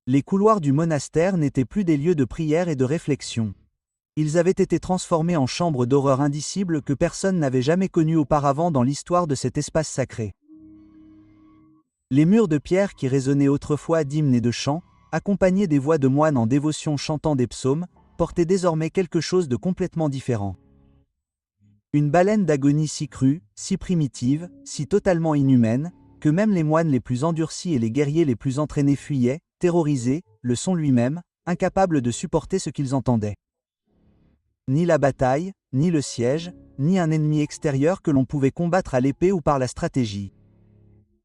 Les couloirs du monastère n'étaient plus des lieux de prière et de réflexion. Ils avaient été transformés en chambres d'horreur indicibles que personne n'avait jamais connues auparavant dans l'histoire de cet espace sacré. Les murs de pierre qui résonnaient autrefois d'hymnes et de chants, accompagnés des voix de moines en dévotion chantant des psaumes, portaient désormais quelque chose de complètement différent. Une baleine d'agonie si crue, si primitive, si totalement inhumaine, que même les moines les plus endurcis et les guerriers les plus entraînés fuyaient, terrorisés, le son lui-même, incapables de supporter ce qu'ils entendaient. Ni la bataille, ni le siège, ni un ennemi extérieur que l'on pouvait combattre à l'épée ou par la stratégie.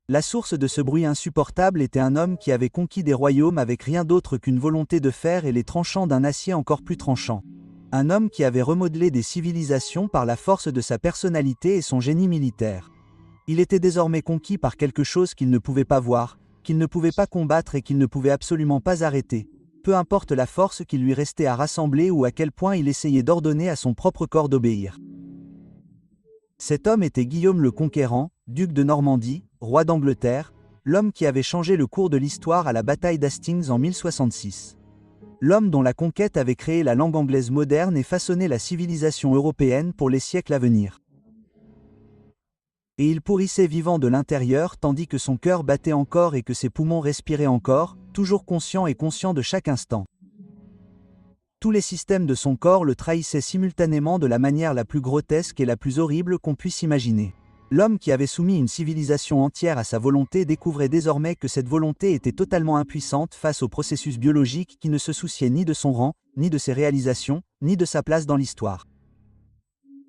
La source de ce bruit insupportable était un homme qui avait conquis des royaumes avec rien d'autre qu'une volonté de fer et les tranchants d'un acier encore plus tranchant. Un homme qui avait remodelé des civilisations par la force de sa personnalité et son génie militaire. Il était désormais conquis par quelque chose qu'il ne pouvait pas voir, qu'il ne pouvait pas combattre et qu'il ne pouvait absolument pas arrêter, peu importe la force qui lui restait à rassembler ou à quel point il essayait d'ordonner à son propre corps d'obéir. Cet homme était Guillaume le Conquérant, duc de Normandie, roi d'Angleterre, l'homme qui avait changé le cours de l'histoire à la bataille d'Hastings en 1066. L'homme dont la conquête avait créé la langue anglaise moderne et façonné la civilisation européenne pour les siècles à venir. Et il pourrissait vivant de l'intérieur tandis que son cœur battait encore et que ses poumons respiraient encore, toujours conscient et conscient de chaque instant. Tous les systèmes de son corps le trahissaient simultanément de la manière la plus grotesque et la plus horrible qu'on puisse imaginer. L'homme qui avait soumis une civilisation entière à sa volonté découvrait désormais que cette volonté était totalement impuissante face au processus biologique qui ne se souciait ni de son rang, ni de ses réalisations, ni de sa place dans l'histoire.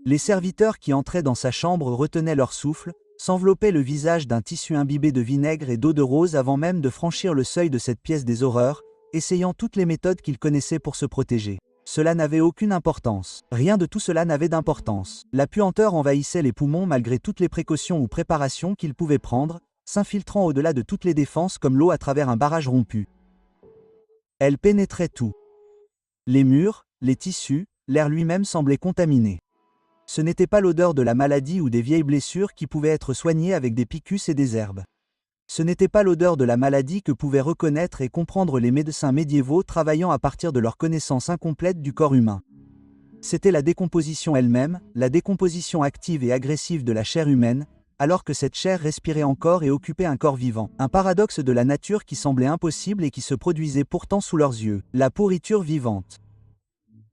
Les serviteurs qui entraient dans sa chambre retenaient leur souffle, s'enveloppaient le visage d'un tissu imbibé de vinaigre et d'eau de rose avant même de franchir le seuil de cette pièce des horreurs, essayant toutes les méthodes qu'ils connaissaient pour se protéger. Cela n'avait aucune importance. Rien de tout cela n'avait d'importance. La puanteur envahissait les poumons malgré toutes les précautions ou préparations qu'ils pouvaient prendre, s'infiltrant au-delà de toutes les défenses comme l'eau à travers un barrage rompu. Elle pénétrait tout. Les murs, les tissus, l'air lui-même semblait contaminé. Ce n'était pas l'odeur de la maladie ou des vieilles blessures qui pouvaient être soignées avec des picus et des herbes. Ce n'était pas l'odeur de la maladie que pouvaient reconnaître et comprendre les médecins médiévaux travaillant à partir de leur connaissance incomplète du corps humain. C'était la décomposition elle-même, la décomposition active et agressive de la chair humaine, alors que cette chair respirait encore et occupait un corps vivant. Un paradoxe de la nature qui semblait impossible et qui se produisait pourtant sous leurs yeux. La pourriture vivante.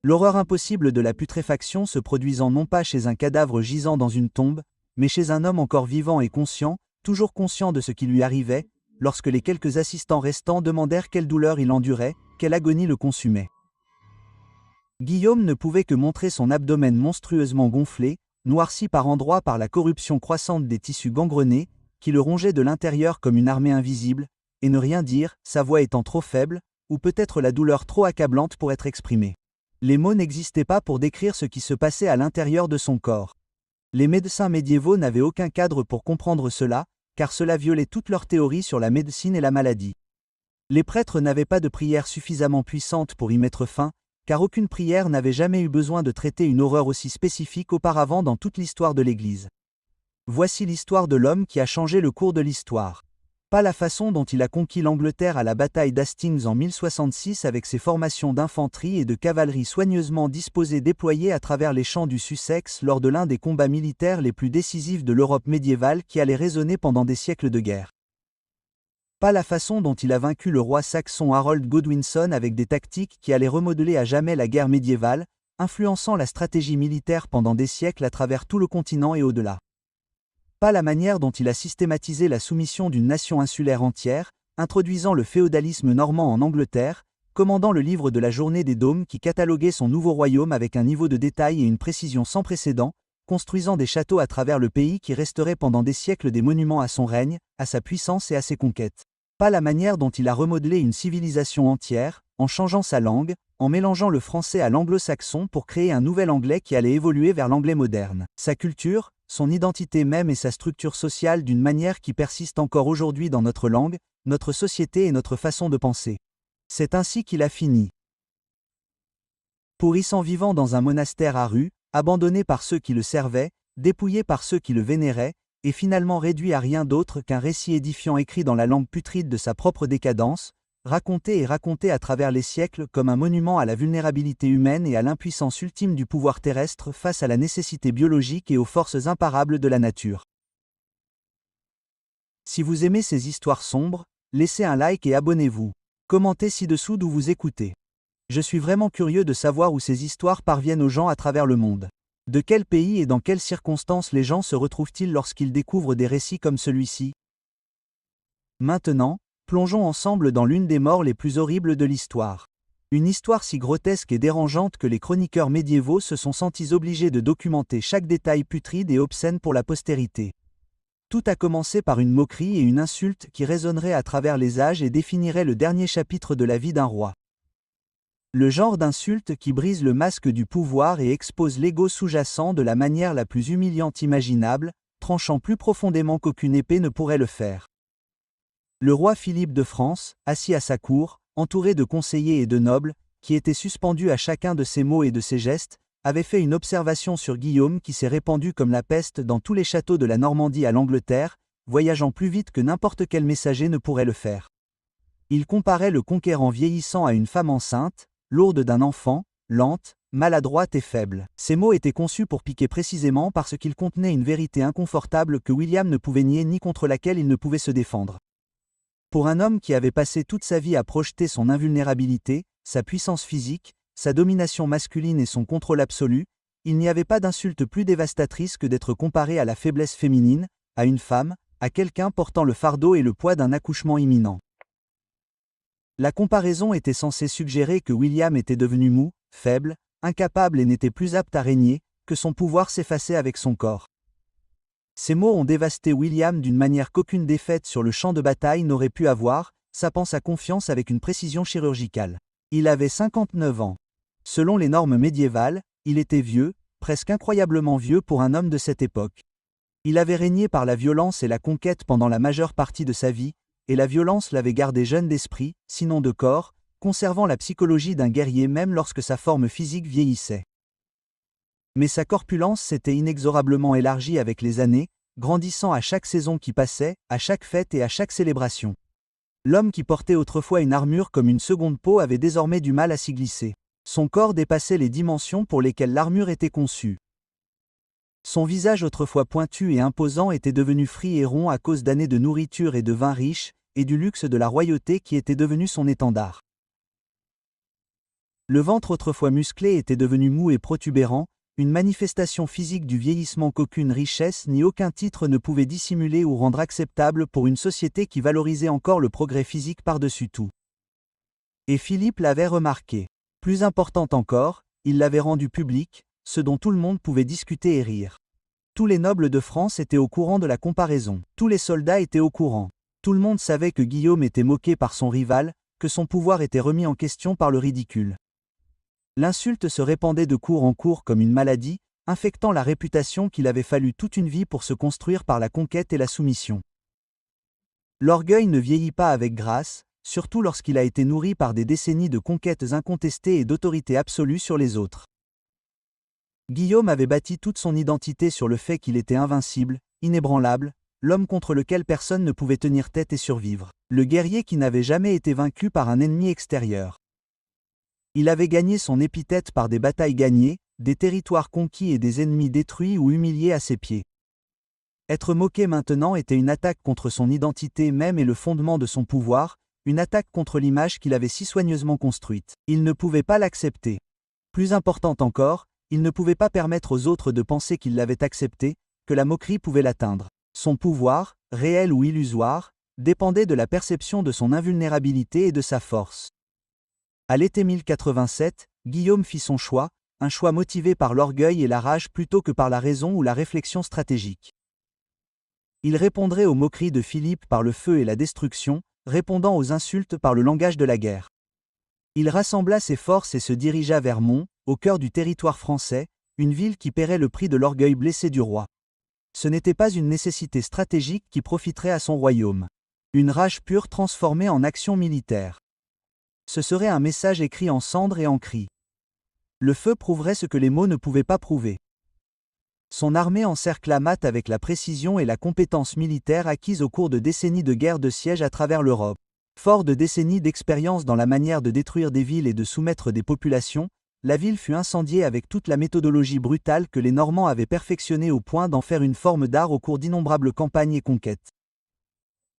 L'horreur impossible de la putréfaction se produisant non pas chez un cadavre gisant dans une tombe, mais chez un homme encore vivant et conscient, toujours conscient de ce qui lui arrivait, lorsque les quelques assistants restants demandèrent quelle douleur il endurait, quelle agonie le consumait. Guillaume ne pouvait que montrer son abdomen monstrueusement gonflé, noirci par endroits par la corruption croissante des tissus gangrenés, qui le rongeaient de l'intérieur comme une armée invisible, et ne rien dire, sa voix étant trop faible, ou peut-être la douleur trop accablante pour être exprimée. Les mots n'existaient pas pour décrire ce qui se passait à l'intérieur de son corps. Les médecins médiévaux n'avaient aucun cadre pour comprendre cela, car cela violait toutes leurs théories sur la médecine et la maladie. Les prêtres n'avaient pas de prière suffisamment puissante pour y mettre fin, car aucune prière n'avait jamais eu besoin de traiter une horreur aussi spécifique auparavant dans toute l'histoire de l'Église. Voici l'histoire de l'homme qui a changé le cours de l'histoire. Pas la façon dont il a conquis l'Angleterre à la bataille d'Hastings en 1066 avec ses formations d'infanterie et de cavalerie soigneusement disposées déployées à travers les champs du Sussex lors de l'un des combats militaires les plus décisifs de l'Europe médiévale qui allait résonner pendant des siècles de guerre. Pas la façon dont il a vaincu le roi saxon Harold Godwinson avec des tactiques qui allaient remodeler à jamais la guerre médiévale, influençant la stratégie militaire pendant des siècles à travers tout le continent et au-delà. Pas la manière dont il a systématisé la soumission d'une nation insulaire entière, introduisant le féodalisme normand en Angleterre, commandant le livre de la journée des dômes qui cataloguait son nouveau royaume avec un niveau de détail et une précision sans précédent, construisant des châteaux à travers le pays qui resteraient pendant des siècles des monuments à son règne, à sa puissance et à ses conquêtes. Pas la manière dont il a remodelé une civilisation entière, en changeant sa langue, en mélangeant le français à l'anglo-saxon pour créer un nouvel anglais qui allait évoluer vers l'anglais moderne. Sa culture, son identité même et sa structure sociale d'une manière qui persiste encore aujourd'hui dans notre langue, notre société et notre façon de penser. C'est ainsi qu'il a fini. Pourrissant vivant dans un monastère à rue, abandonné par ceux qui le servaient, dépouillé par ceux qui le vénéraient, et finalement réduit à rien d'autre qu'un récit édifiant écrit dans la langue putride de sa propre décadence, raconté et raconté à travers les siècles comme un monument à la vulnérabilité humaine et à l'impuissance ultime du pouvoir terrestre face à la nécessité biologique et aux forces imparables de la nature. Si vous aimez ces histoires sombres, laissez un like et abonnez-vous. Commentez ci-dessous d'où vous écoutez. Je suis vraiment curieux de savoir où ces histoires parviennent aux gens à travers le monde. De quel pays et dans quelles circonstances les gens se retrouvent-ils lorsqu'ils découvrent des récits comme celui-ci? Maintenant, plongeons ensemble dans l'une des morts les plus horribles de l'histoire. Une histoire si grotesque et dérangeante que les chroniqueurs médiévaux se sont sentis obligés de documenter chaque détail putride et obscène pour la postérité. Tout a commencé par une moquerie et une insulte qui résonneraient à travers les âges et définiraient le dernier chapitre de la vie d'un roi. Le genre d'insulte qui brise le masque du pouvoir et expose l'ego sous-jacent de la manière la plus humiliante imaginable, tranchant plus profondément qu'aucune épée ne pourrait le faire. Le roi Philippe de France, assis à sa cour, entouré de conseillers et de nobles, qui étaient suspendus à chacun de ses mots et de ses gestes, avait fait une observation sur Guillaume qui s'est répandue comme la peste dans tous les châteaux de la Normandie à l'Angleterre, voyageant plus vite que n'importe quel messager ne pourrait le faire. Il comparait le conquérant vieillissant à une femme enceinte, lourde d'un enfant, lente, maladroite et faible. Ces mots étaient conçus pour piquer précisément parce qu'ils contenaient une vérité inconfortable que William ne pouvait nier ni contre laquelle il ne pouvait se défendre. Pour un homme qui avait passé toute sa vie à projeter son invulnérabilité, sa puissance physique, sa domination masculine et son contrôle absolu, il n'y avait pas d'insulte plus dévastatrice que d'être comparé à la faiblesse féminine, à une femme, à quelqu'un portant le fardeau et le poids d'un accouchement imminent. La comparaison était censée suggérer que William était devenu mou, faible, incapable et n'était plus apte à régner, que son pouvoir s'effaçait avec son corps. Ces mots ont dévasté William d'une manière qu'aucune défaite sur le champ de bataille n'aurait pu avoir, sapant sa confiance avec une précision chirurgicale. Il avait 59 ans. Selon les normes médiévales, il était vieux, presque incroyablement vieux pour un homme de cette époque. Il avait régné par la violence et la conquête pendant la majeure partie de sa vie, et la violence l'avait gardé jeune d'esprit, sinon de corps, conservant la psychologie d'un guerrier même lorsque sa forme physique vieillissait. Mais sa corpulence s'était inexorablement élargie avec les années, grandissant à chaque saison qui passait, à chaque fête et à chaque célébration. L'homme qui portait autrefois une armure comme une seconde peau avait désormais du mal à s'y glisser. Son corps dépassait les dimensions pour lesquelles l'armure était conçue. Son visage autrefois pointu et imposant était devenu frit et rond à cause d'années de nourriture et de vin riche, et du luxe de la royauté qui était devenu son étendard. Le ventre autrefois musclé était devenu mou et protubérant, une manifestation physique du vieillissement qu'aucune richesse ni aucun titre ne pouvait dissimuler ou rendre acceptable pour une société qui valorisait encore le progrès physique par-dessus tout. Et Philippe l'avait remarqué. Plus important encore, il l'avait rendu public, ce dont tout le monde pouvait discuter et rire. Tous les nobles de France étaient au courant de la comparaison. Tous les soldats étaient au courant. Tout le monde savait que Guillaume était moqué par son rival, que son pouvoir était remis en question par le ridicule. L'insulte se répandait de cour en cour comme une maladie, infectant la réputation qu'il avait fallu toute une vie pour se construire par la conquête et la soumission. L'orgueil ne vieillit pas avec grâce, surtout lorsqu'il a été nourri par des décennies de conquêtes incontestées et d'autorité absolue sur les autres. Guillaume avait bâti toute son identité sur le fait qu'il était invincible, inébranlable, l'homme contre lequel personne ne pouvait tenir tête et survivre, le guerrier qui n'avait jamais été vaincu par un ennemi extérieur. Il avait gagné son épithète par des batailles gagnées, des territoires conquis et des ennemis détruits ou humiliés à ses pieds. Être moqué maintenant était une attaque contre son identité même et le fondement de son pouvoir, une attaque contre l'image qu'il avait si soigneusement construite. Il ne pouvait pas l'accepter. Plus important encore, il ne pouvait pas permettre aux autres de penser qu'il l'avait accepté, que la moquerie pouvait l'atteindre. Son pouvoir, réel ou illusoire, dépendait de la perception de son invulnérabilité et de sa force. À l'été 1087, Guillaume fit son choix, un choix motivé par l'orgueil et la rage plutôt que par la raison ou la réflexion stratégique. Il répondrait aux moqueries de Philippe par le feu et la destruction, répondant aux insultes par le langage de la guerre. Il rassembla ses forces et se dirigea vers Mons, au cœur du territoire français, une ville qui paierait le prix de l'orgueil blessé du roi. Ce n'était pas une nécessité stratégique qui profiterait à son royaume. Une rage pure transformée en action militaire. Ce serait un message écrit en cendres et en cris. Le feu prouverait ce que les mots ne pouvaient pas prouver. Son armée encercla Math avec la précision et la compétence militaire acquises au cours de décennies de guerres de siège à travers l'Europe. Fort de décennies d'expérience dans la manière de détruire des villes et de soumettre des populations, la ville fut incendiée avec toute la méthodologie brutale que les Normands avaient perfectionnée au point d'en faire une forme d'art au cours d'innombrables campagnes et conquêtes.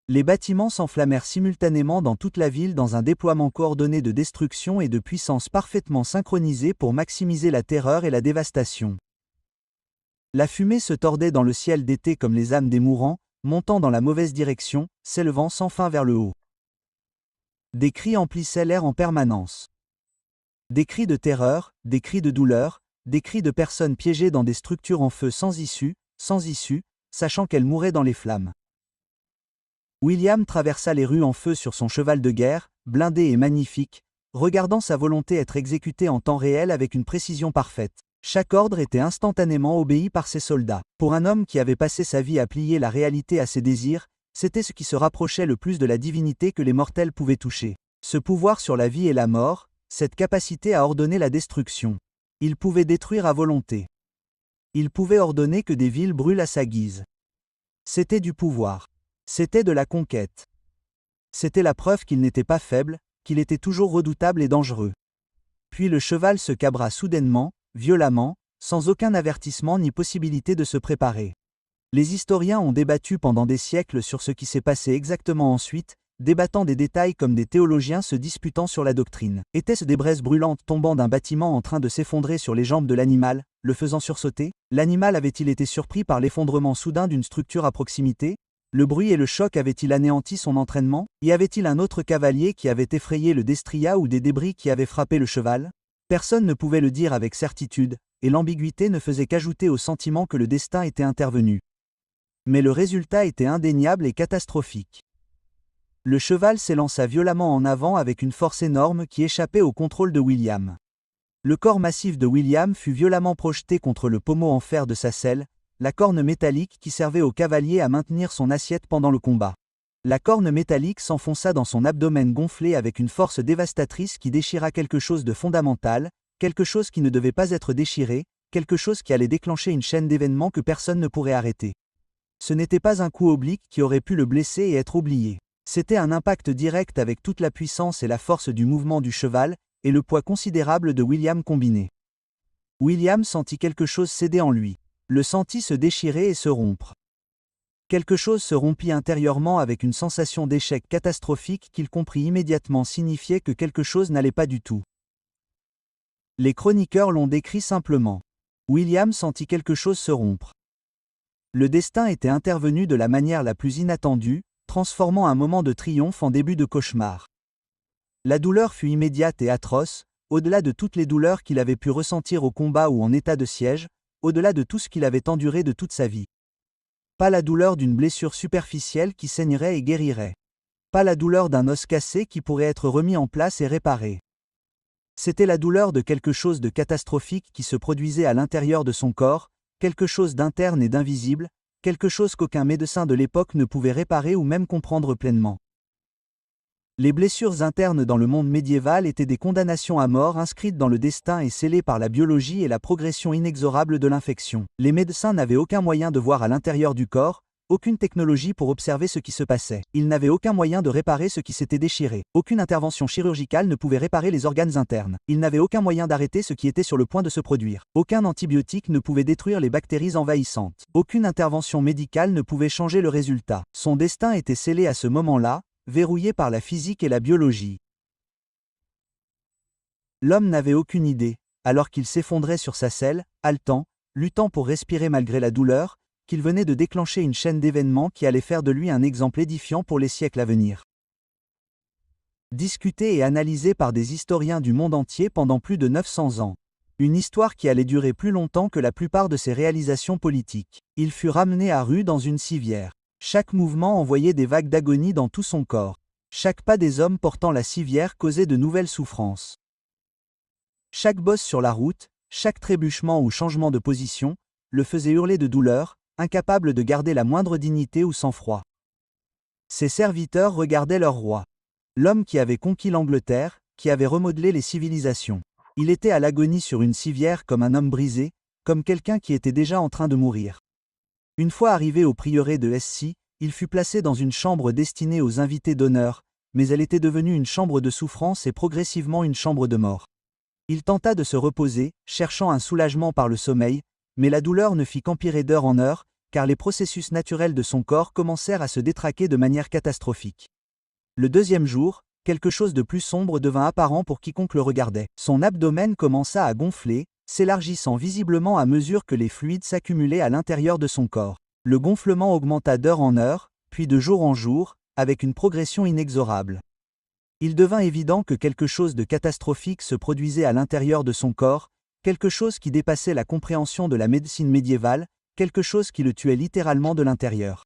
Les bâtiments s'enflammèrent simultanément dans toute la ville dans un déploiement coordonné de destruction et de puissance parfaitement synchronisé pour maximiser la terreur et la dévastation. La fumée se tordait dans le ciel d'été comme les âmes des mourants, montant dans la mauvaise direction, s'élevant sans fin vers le haut. Des cris emplissaient l'air en permanence. Des cris de terreur, des cris de douleur, des cris de personnes piégées dans des structures en feu sans issue, sachant qu'elles mouraient dans les flammes. William traversa les rues en feu sur son cheval de guerre, blindé et magnifique, regardant sa volonté être exécutée en temps réel avec une précision parfaite. Chaque ordre était instantanément obéi par ses soldats. Pour un homme qui avait passé sa vie à plier la réalité à ses désirs, c'était ce qui se rapprochait le plus de la divinité que les mortels pouvaient toucher. Ce pouvoir sur la vie et la mort, cette capacité à ordonner la destruction. Il pouvait détruire à volonté. Il pouvait ordonner que des villes brûlent à sa guise. C'était du pouvoir. C'était de la conquête. C'était la preuve qu'il n'était pas faible, qu'il était toujours redoutable et dangereux. Puis le cheval se cabra soudainement, violemment, sans aucun avertissement ni possibilité de se préparer. Les historiens ont débattu pendant des siècles sur ce qui s'est passé exactement ensuite, débattant des détails comme des théologiens se disputant sur la doctrine. Étaient-ce des braises brûlantes tombant d'un bâtiment en train de s'effondrer sur les jambes de l'animal, le faisant sursauter? L'animal avait-il été surpris par l'effondrement soudain d'une structure à proximité? Le bruit et le choc avaient-ils anéanti son entraînement? Y avait-il un autre cavalier qui avait effrayé le destriat ou des débris qui avaient frappé le cheval? Personne ne pouvait le dire avec certitude, et l'ambiguïté ne faisait qu'ajouter au sentiment que le destin était intervenu. Mais le résultat était indéniable et catastrophique. Le cheval s'élança violemment en avant avec une force énorme qui échappait au contrôle de William. Le corps massif de William fut violemment projeté contre le pommeau en fer de sa selle, la corne métallique qui servait au cavalier à maintenir son assiette pendant le combat. La corne métallique s'enfonça dans son abdomen gonflé avec une force dévastatrice qui déchira quelque chose de fondamental, quelque chose qui ne devait pas être déchiré, quelque chose qui allait déclencher une chaîne d'événements que personne ne pourrait arrêter. Ce n'était pas un coup oblique qui aurait pu le blesser et être oublié. C'était un impact direct avec toute la puissance et la force du mouvement du cheval, et le poids considérable de William combiné. William sentit quelque chose céder en lui. Le sentit se déchirer et se rompre. Quelque chose se rompit intérieurement avec une sensation d'échec catastrophique qu'il comprit immédiatement signifiait que quelque chose n'allait pas du tout. Les chroniqueurs l'ont décrit simplement. William sentit quelque chose se rompre. Le destin était intervenu de la manière la plus inattendue, transformant un moment de triomphe en début de cauchemar. La douleur fut immédiate et atroce, au-delà de toutes les douleurs qu'il avait pu ressentir au combat ou en état de siège, au-delà de tout ce qu'il avait enduré de toute sa vie. Pas la douleur d'une blessure superficielle qui saignerait et guérirait. Pas la douleur d'un os cassé qui pourrait être remis en place et réparé. C'était la douleur de quelque chose de catastrophique qui se produisait à l'intérieur de son corps, quelque chose d'interne et d'invisible, quelque chose qu'aucun médecin de l'époque ne pouvait réparer ou même comprendre pleinement. Les blessures internes dans le monde médiéval étaient des condamnations à mort inscrites dans le destin et scellées par la biologie et la progression inexorable de l'infection. Les médecins n'avaient aucun moyen de voir à l'intérieur du corps, aucune technologie pour observer ce qui se passait. Ils n'avaient aucun moyen de réparer ce qui s'était déchiré. Aucune intervention chirurgicale ne pouvait réparer les organes internes. Ils n'avaient aucun moyen d'arrêter ce qui était sur le point de se produire. Aucun antibiotique ne pouvait détruire les bactéries envahissantes. Aucune intervention médicale ne pouvait changer le résultat. Son destin était scellé à ce moment-là, verrouillé par la physique et la biologie. L'homme n'avait aucune idée, alors qu'il s'effondrait sur sa selle, haletant, luttant pour respirer malgré la douleur, qu'il venait de déclencher une chaîne d'événements qui allait faire de lui un exemple édifiant pour les siècles à venir. Discuté et analysé par des historiens du monde entier pendant plus de 900 ans. Une histoire qui allait durer plus longtemps que la plupart de ses réalisations politiques. Il fut ramené à rue dans une civière. Chaque mouvement envoyait des vagues d'agonie dans tout son corps. Chaque pas des hommes portant la civière causait de nouvelles souffrances. Chaque bosse sur la route, chaque trébuchement ou changement de position, le faisait hurler de douleur, incapable de garder la moindre dignité ou sang-froid. Ses serviteurs regardaient leur roi. L'homme qui avait conquis l'Angleterre, qui avait remodelé les civilisations. Il était à l'agonie sur une civière comme un homme brisé, comme quelqu'un qui était déjà en train de mourir. Une fois arrivé au prieuré de Hesse, il fut placé dans une chambre destinée aux invités d'honneur, mais elle était devenue une chambre de souffrance et progressivement une chambre de mort. Il tenta de se reposer, cherchant un soulagement par le sommeil, mais la douleur ne fit qu'empirer d'heure en heure, car les processus naturels de son corps commencèrent à se détraquer de manière catastrophique. Le deuxième jour, quelque chose de plus sombre devint apparent pour quiconque le regardait. Son abdomen commença à gonfler, s'élargissant visiblement à mesure que les fluides s'accumulaient à l'intérieur de son corps. Le gonflement augmenta d'heure en heure, puis de jour en jour, avec une progression inexorable. Il devint évident que quelque chose de catastrophique se produisait à l'intérieur de son corps, quelque chose qui dépassait la compréhension de la médecine médiévale, quelque chose qui le tuait littéralement de l'intérieur.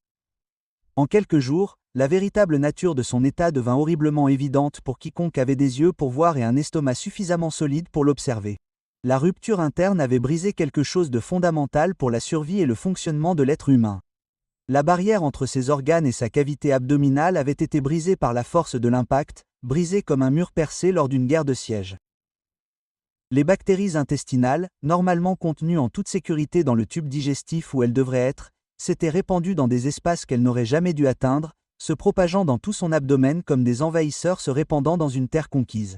En quelques jours, la véritable nature de son état devint horriblement évidente pour quiconque avait des yeux pour voir et un estomac suffisamment solide pour l'observer. La rupture interne avait brisé quelque chose de fondamental pour la survie et le fonctionnement de l'être humain. La barrière entre ses organes et sa cavité abdominale avait été brisée par la force de l'impact, brisée comme un mur percé lors d'une guerre de siège. Les bactéries intestinales, normalement contenues en toute sécurité dans le tube digestif où elles devraient être, s'étaient répandues dans des espaces qu'elles n'auraient jamais dû atteindre, se propageant dans tout son abdomen comme des envahisseurs se répandant dans une terre conquise.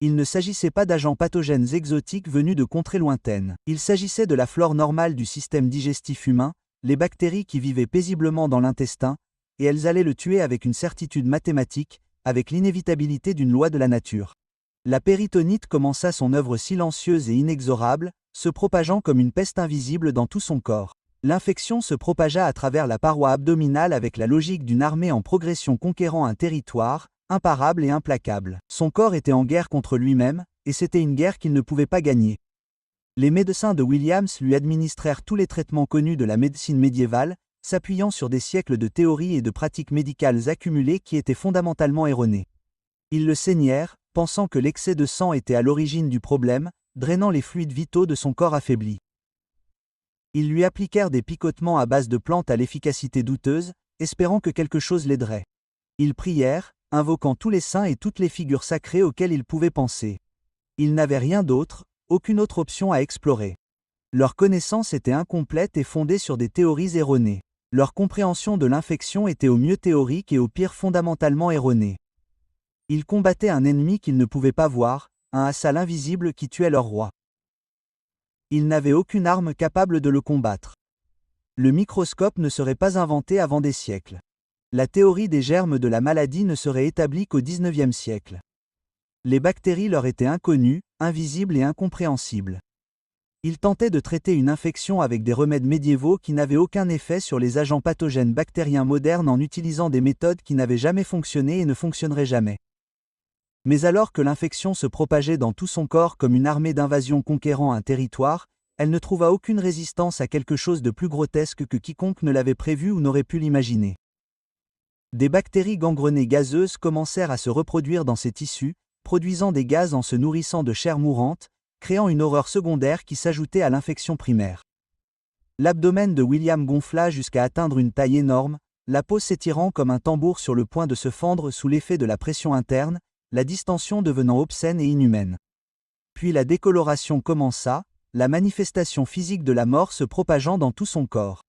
Il ne s'agissait pas d'agents pathogènes exotiques venus de contrées lointaines. Il s'agissait de la flore normale du système digestif humain, les bactéries qui vivaient paisiblement dans l'intestin, et elles allaient le tuer avec une certitude mathématique, avec l'inévitabilité d'une loi de la nature. La péritonite commença son œuvre silencieuse et inexorable, se propageant comme une peste invisible dans tout son corps. L'infection se propagea à travers la paroi abdominale avec la logique d'une armée en progression conquérant un territoire, imparable et implacable. Son corps était en guerre contre lui-même, et c'était une guerre qu'il ne pouvait pas gagner. Les médecins de Williams lui administrèrent tous les traitements connus de la médecine médiévale, s'appuyant sur des siècles de théories et de pratiques médicales accumulées qui étaient fondamentalement erronées. Ils le saignèrent, pensant que l'excès de sang était à l'origine du problème, drainant les fluides vitaux de son corps affaibli. Ils lui appliquèrent des picotements à base de plantes à l'efficacité douteuse, espérant que quelque chose l'aiderait. Ils prièrent, invoquant tous les saints et toutes les figures sacrées auxquelles ils pouvaient penser. Ils n'avaient rien d'autre, aucune autre option à explorer. Leur connaissance était incomplète et fondée sur des théories erronées. Leur compréhension de l'infection était au mieux théorique et au pire fondamentalement erronée. Ils combattaient un ennemi qu'ils ne pouvaient pas voir, un assal invisible qui tuait leur roi. Ils n'avaient aucune arme capable de le combattre. Le microscope ne serait pas inventé avant des siècles. La théorie des germes de la maladie ne serait établie qu'au XIXe siècle. Les bactéries leur étaient inconnues, invisibles et incompréhensibles. Ils tentaient de traiter une infection avec des remèdes médiévaux qui n'avaient aucun effet sur les agents pathogènes bactériens modernes en utilisant des méthodes qui n'avaient jamais fonctionné et ne fonctionneraient jamais. Mais alors que l'infection se propageait dans tout son corps comme une armée d'invasion conquérant un territoire, elle ne trouva aucune résistance à quelque chose de plus grotesque que quiconque ne l'avait prévu ou n'aurait pu l'imaginer. Des bactéries gangrenées gazeuses commencèrent à se reproduire dans ces tissus, produisant des gaz en se nourrissant de chair mourante, créant une horreur secondaire qui s'ajoutait à l'infection primaire. L'abdomen de William gonfla jusqu'à atteindre une taille énorme, la peau s'étirant comme un tambour sur le point de se fendre sous l'effet de la pression interne, la distension devenant obscène et inhumaine. Puis la décoloration commença, la manifestation physique de la mort se propageant dans tout son corps.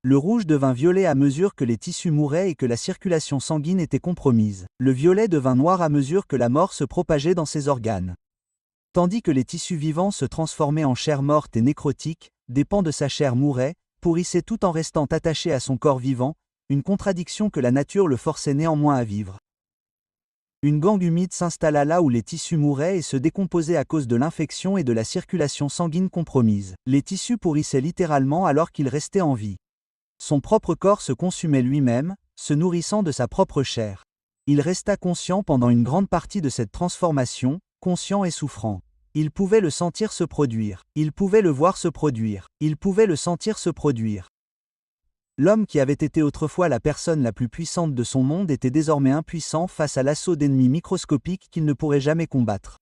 Le rouge devint violet à mesure que les tissus mouraient et que la circulation sanguine était compromise. Le violet devint noir à mesure que la mort se propageait dans ses organes. Tandis que les tissus vivants se transformaient en chair morte et nécrotique, des pans de sa chair mouraient, pourrissaient tout en restant attachés à son corps vivant, une contradiction que la nature le forçait néanmoins à vivre. Une gangue humide s'installa là où les tissus mouraient et se décomposaient à cause de l'infection et de la circulation sanguine compromise. Les tissus pourrissaient littéralement alors qu'il restait en vie. Son propre corps se consumait lui-même, se nourrissant de sa propre chair. Il resta conscient pendant une grande partie de cette transformation, conscient et souffrant. Il pouvait le sentir se produire. Il pouvait le voir se produire. Il pouvait le sentir se produire. L'homme qui avait été autrefois la personne la plus puissante de son monde était désormais impuissant face à l'assaut d'ennemis microscopiques qu'il ne pourrait jamais combattre.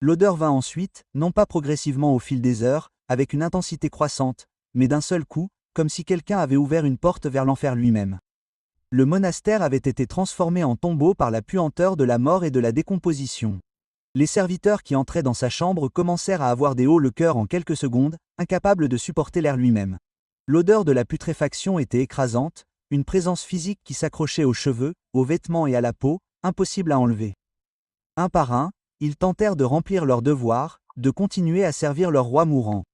L'odeur vint ensuite, non pas progressivement au fil des heures, avec une intensité croissante, mais d'un seul coup, comme si quelqu'un avait ouvert une porte vers l'enfer lui-même. Le monastère avait été transformé en tombeau par la puanteur de la mort et de la décomposition. Les serviteurs qui entraient dans sa chambre commencèrent à avoir des hauts le cœur en quelques secondes, incapables de supporter l'air lui-même. L'odeur de la putréfaction était écrasante, une présence physique qui s'accrochait aux cheveux, aux vêtements et à la peau, impossible à enlever. Un par un, ils tentèrent de remplir leur devoir, de continuer à servir leur roi mourant.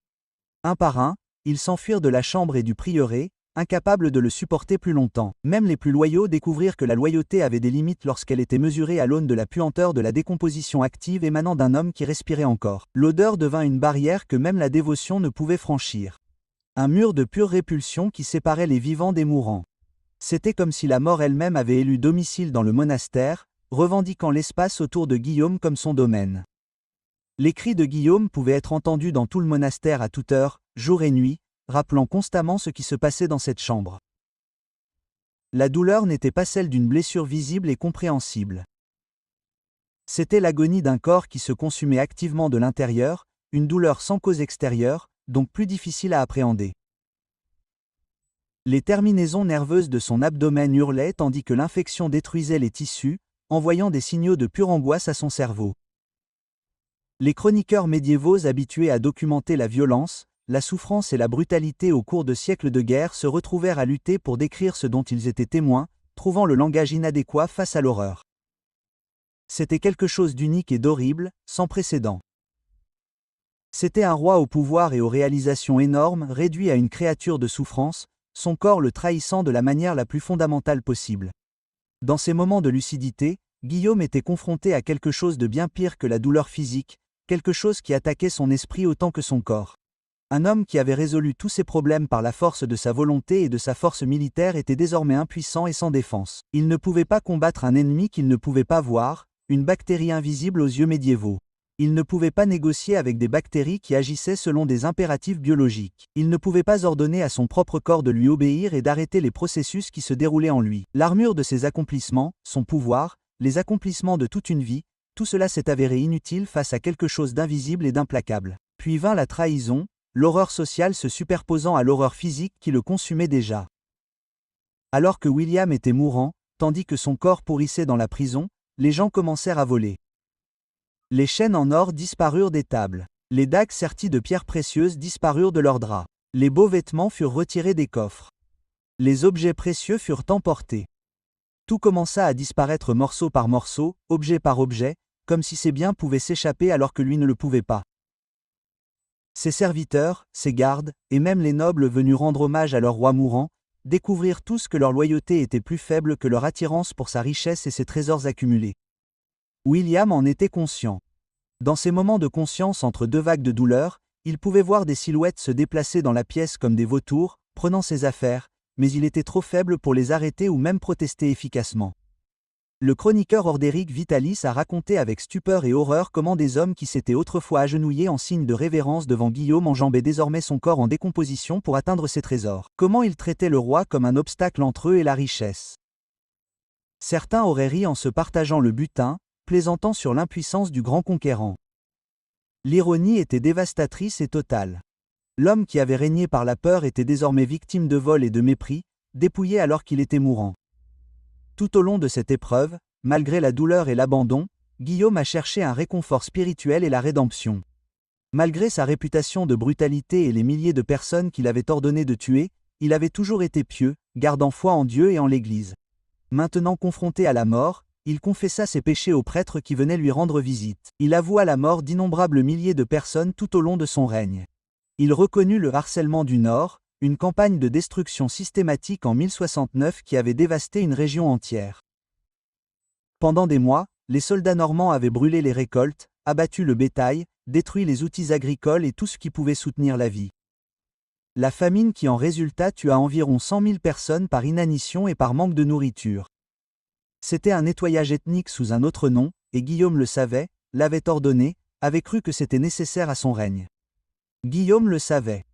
Un par un, ils s'enfuirent de la chambre et du prieuré, incapables de le supporter plus longtemps. Même les plus loyaux découvrirent que la loyauté avait des limites lorsqu'elle était mesurée à l'aune de la puanteur de la décomposition active émanant d'un homme qui respirait encore. L'odeur devint une barrière que même la dévotion ne pouvait franchir. Un mur de pure répulsion qui séparait les vivants des mourants. C'était comme si la mort elle-même avait élu domicile dans le monastère, revendiquant l'espace autour de Guillaume comme son domaine. Les cris de Guillaume pouvaient être entendus dans tout le monastère à toute heure, jour et nuit, rappelant constamment ce qui se passait dans cette chambre. La douleur n'était pas celle d'une blessure visible et compréhensible. C'était l'agonie d'un corps qui se consumait activement de l'intérieur, une douleur sans cause extérieure, donc plus difficile à appréhender. Les terminaisons nerveuses de son abdomen hurlaient tandis que l'infection détruisait les tissus, envoyant des signaux de pure angoisse à son cerveau. Les chroniqueurs médiévaux habitués à documenter la violence, la souffrance et la brutalité au cours de siècles de guerre se retrouvèrent à lutter pour décrire ce dont ils étaient témoins, trouvant le langage inadéquat face à l'horreur. C'était quelque chose d'unique et d'horrible, sans précédent. C'était un roi au pouvoir et aux réalisations énormes, réduit à une créature de souffrance, son corps le trahissant de la manière la plus fondamentale possible. Dans ces moments de lucidité, Guillaume était confronté à quelque chose de bien pire que la douleur physique, quelque chose qui attaquait son esprit autant que son corps. Un homme qui avait résolu tous ses problèmes par la force de sa volonté et de sa force militaire était désormais impuissant et sans défense. Il ne pouvait pas combattre un ennemi qu'il ne pouvait pas voir, une bactérie invisible aux yeux médiévaux. Il ne pouvait pas négocier avec des bactéries qui agissaient selon des impératifs biologiques. Il ne pouvait pas ordonner à son propre corps de lui obéir et d'arrêter les processus qui se déroulaient en lui. L'armure de ses accomplissements, son pouvoir, les accomplissements de toute une vie, tout cela s'est avéré inutile face à quelque chose d'invisible et d'implacable. Puis vint la trahison, l'horreur sociale se superposant à l'horreur physique qui le consumait déjà. Alors que William était mourant, tandis que son corps pourrissait dans la prison, les gens commencèrent à voler. Les chaînes en or disparurent des tables. Les dagues serties de pierres précieuses disparurent de leurs draps. Les beaux vêtements furent retirés des coffres. Les objets précieux furent emportés. Tout commença à disparaître morceau par morceau, objet par objet, comme si ses biens pouvaient s'échapper alors que lui ne le pouvait pas. Ses serviteurs, ses gardes, et même les nobles venus rendre hommage à leur roi mourant, découvrirent tous que leur loyauté était plus faible que leur attirance pour sa richesse et ses trésors accumulés. William en était conscient. Dans ces moments de conscience entre deux vagues de douleur, il pouvait voir des silhouettes se déplacer dans la pièce comme des vautours, prenant ses affaires, mais il était trop faible pour les arrêter ou même protester efficacement. Le chroniqueur Ordéric Vitalis a raconté avec stupeur et horreur comment des hommes qui s'étaient autrefois agenouillés en signe de révérence devant Guillaume enjambaient désormais son corps en décomposition pour atteindre ses trésors. Comment ils traitaient le roi comme un obstacle entre eux et la richesse. Certains auraient ri en se partageant le butin, plaisantant sur l'impuissance du grand conquérant. L'ironie était dévastatrice et totale. L'homme qui avait régné par la peur était désormais victime de vol et de mépris, dépouillé alors qu'il était mourant. Tout au long de cette épreuve, malgré la douleur et l'abandon, Guillaume a cherché un réconfort spirituel et la rédemption. Malgré sa réputation de brutalité et les milliers de personnes qu'il avait ordonné de tuer, il avait toujours été pieux, gardant foi en Dieu et en l'Église. Maintenant confronté à la mort, il confessa ses péchés aux prêtres qui venaient lui rendre visite. Il avoua la mort d'innombrables milliers de personnes tout au long de son règne. Il reconnut le harcèlement du Nord, une campagne de destruction systématique en 1069 qui avait dévasté une région entière. Pendant des mois, les soldats normands avaient brûlé les récoltes, abattu le bétail, détruit les outils agricoles et tout ce qui pouvait soutenir la vie. La famine qui en résulta tua environ 100 000 personnes par inanition et par manque de nourriture. C'était un nettoyage ethnique sous un autre nom, et Guillaume le savait, l'avait ordonné, avait cru que c'était nécessaire à son règne. Guillaume le savait.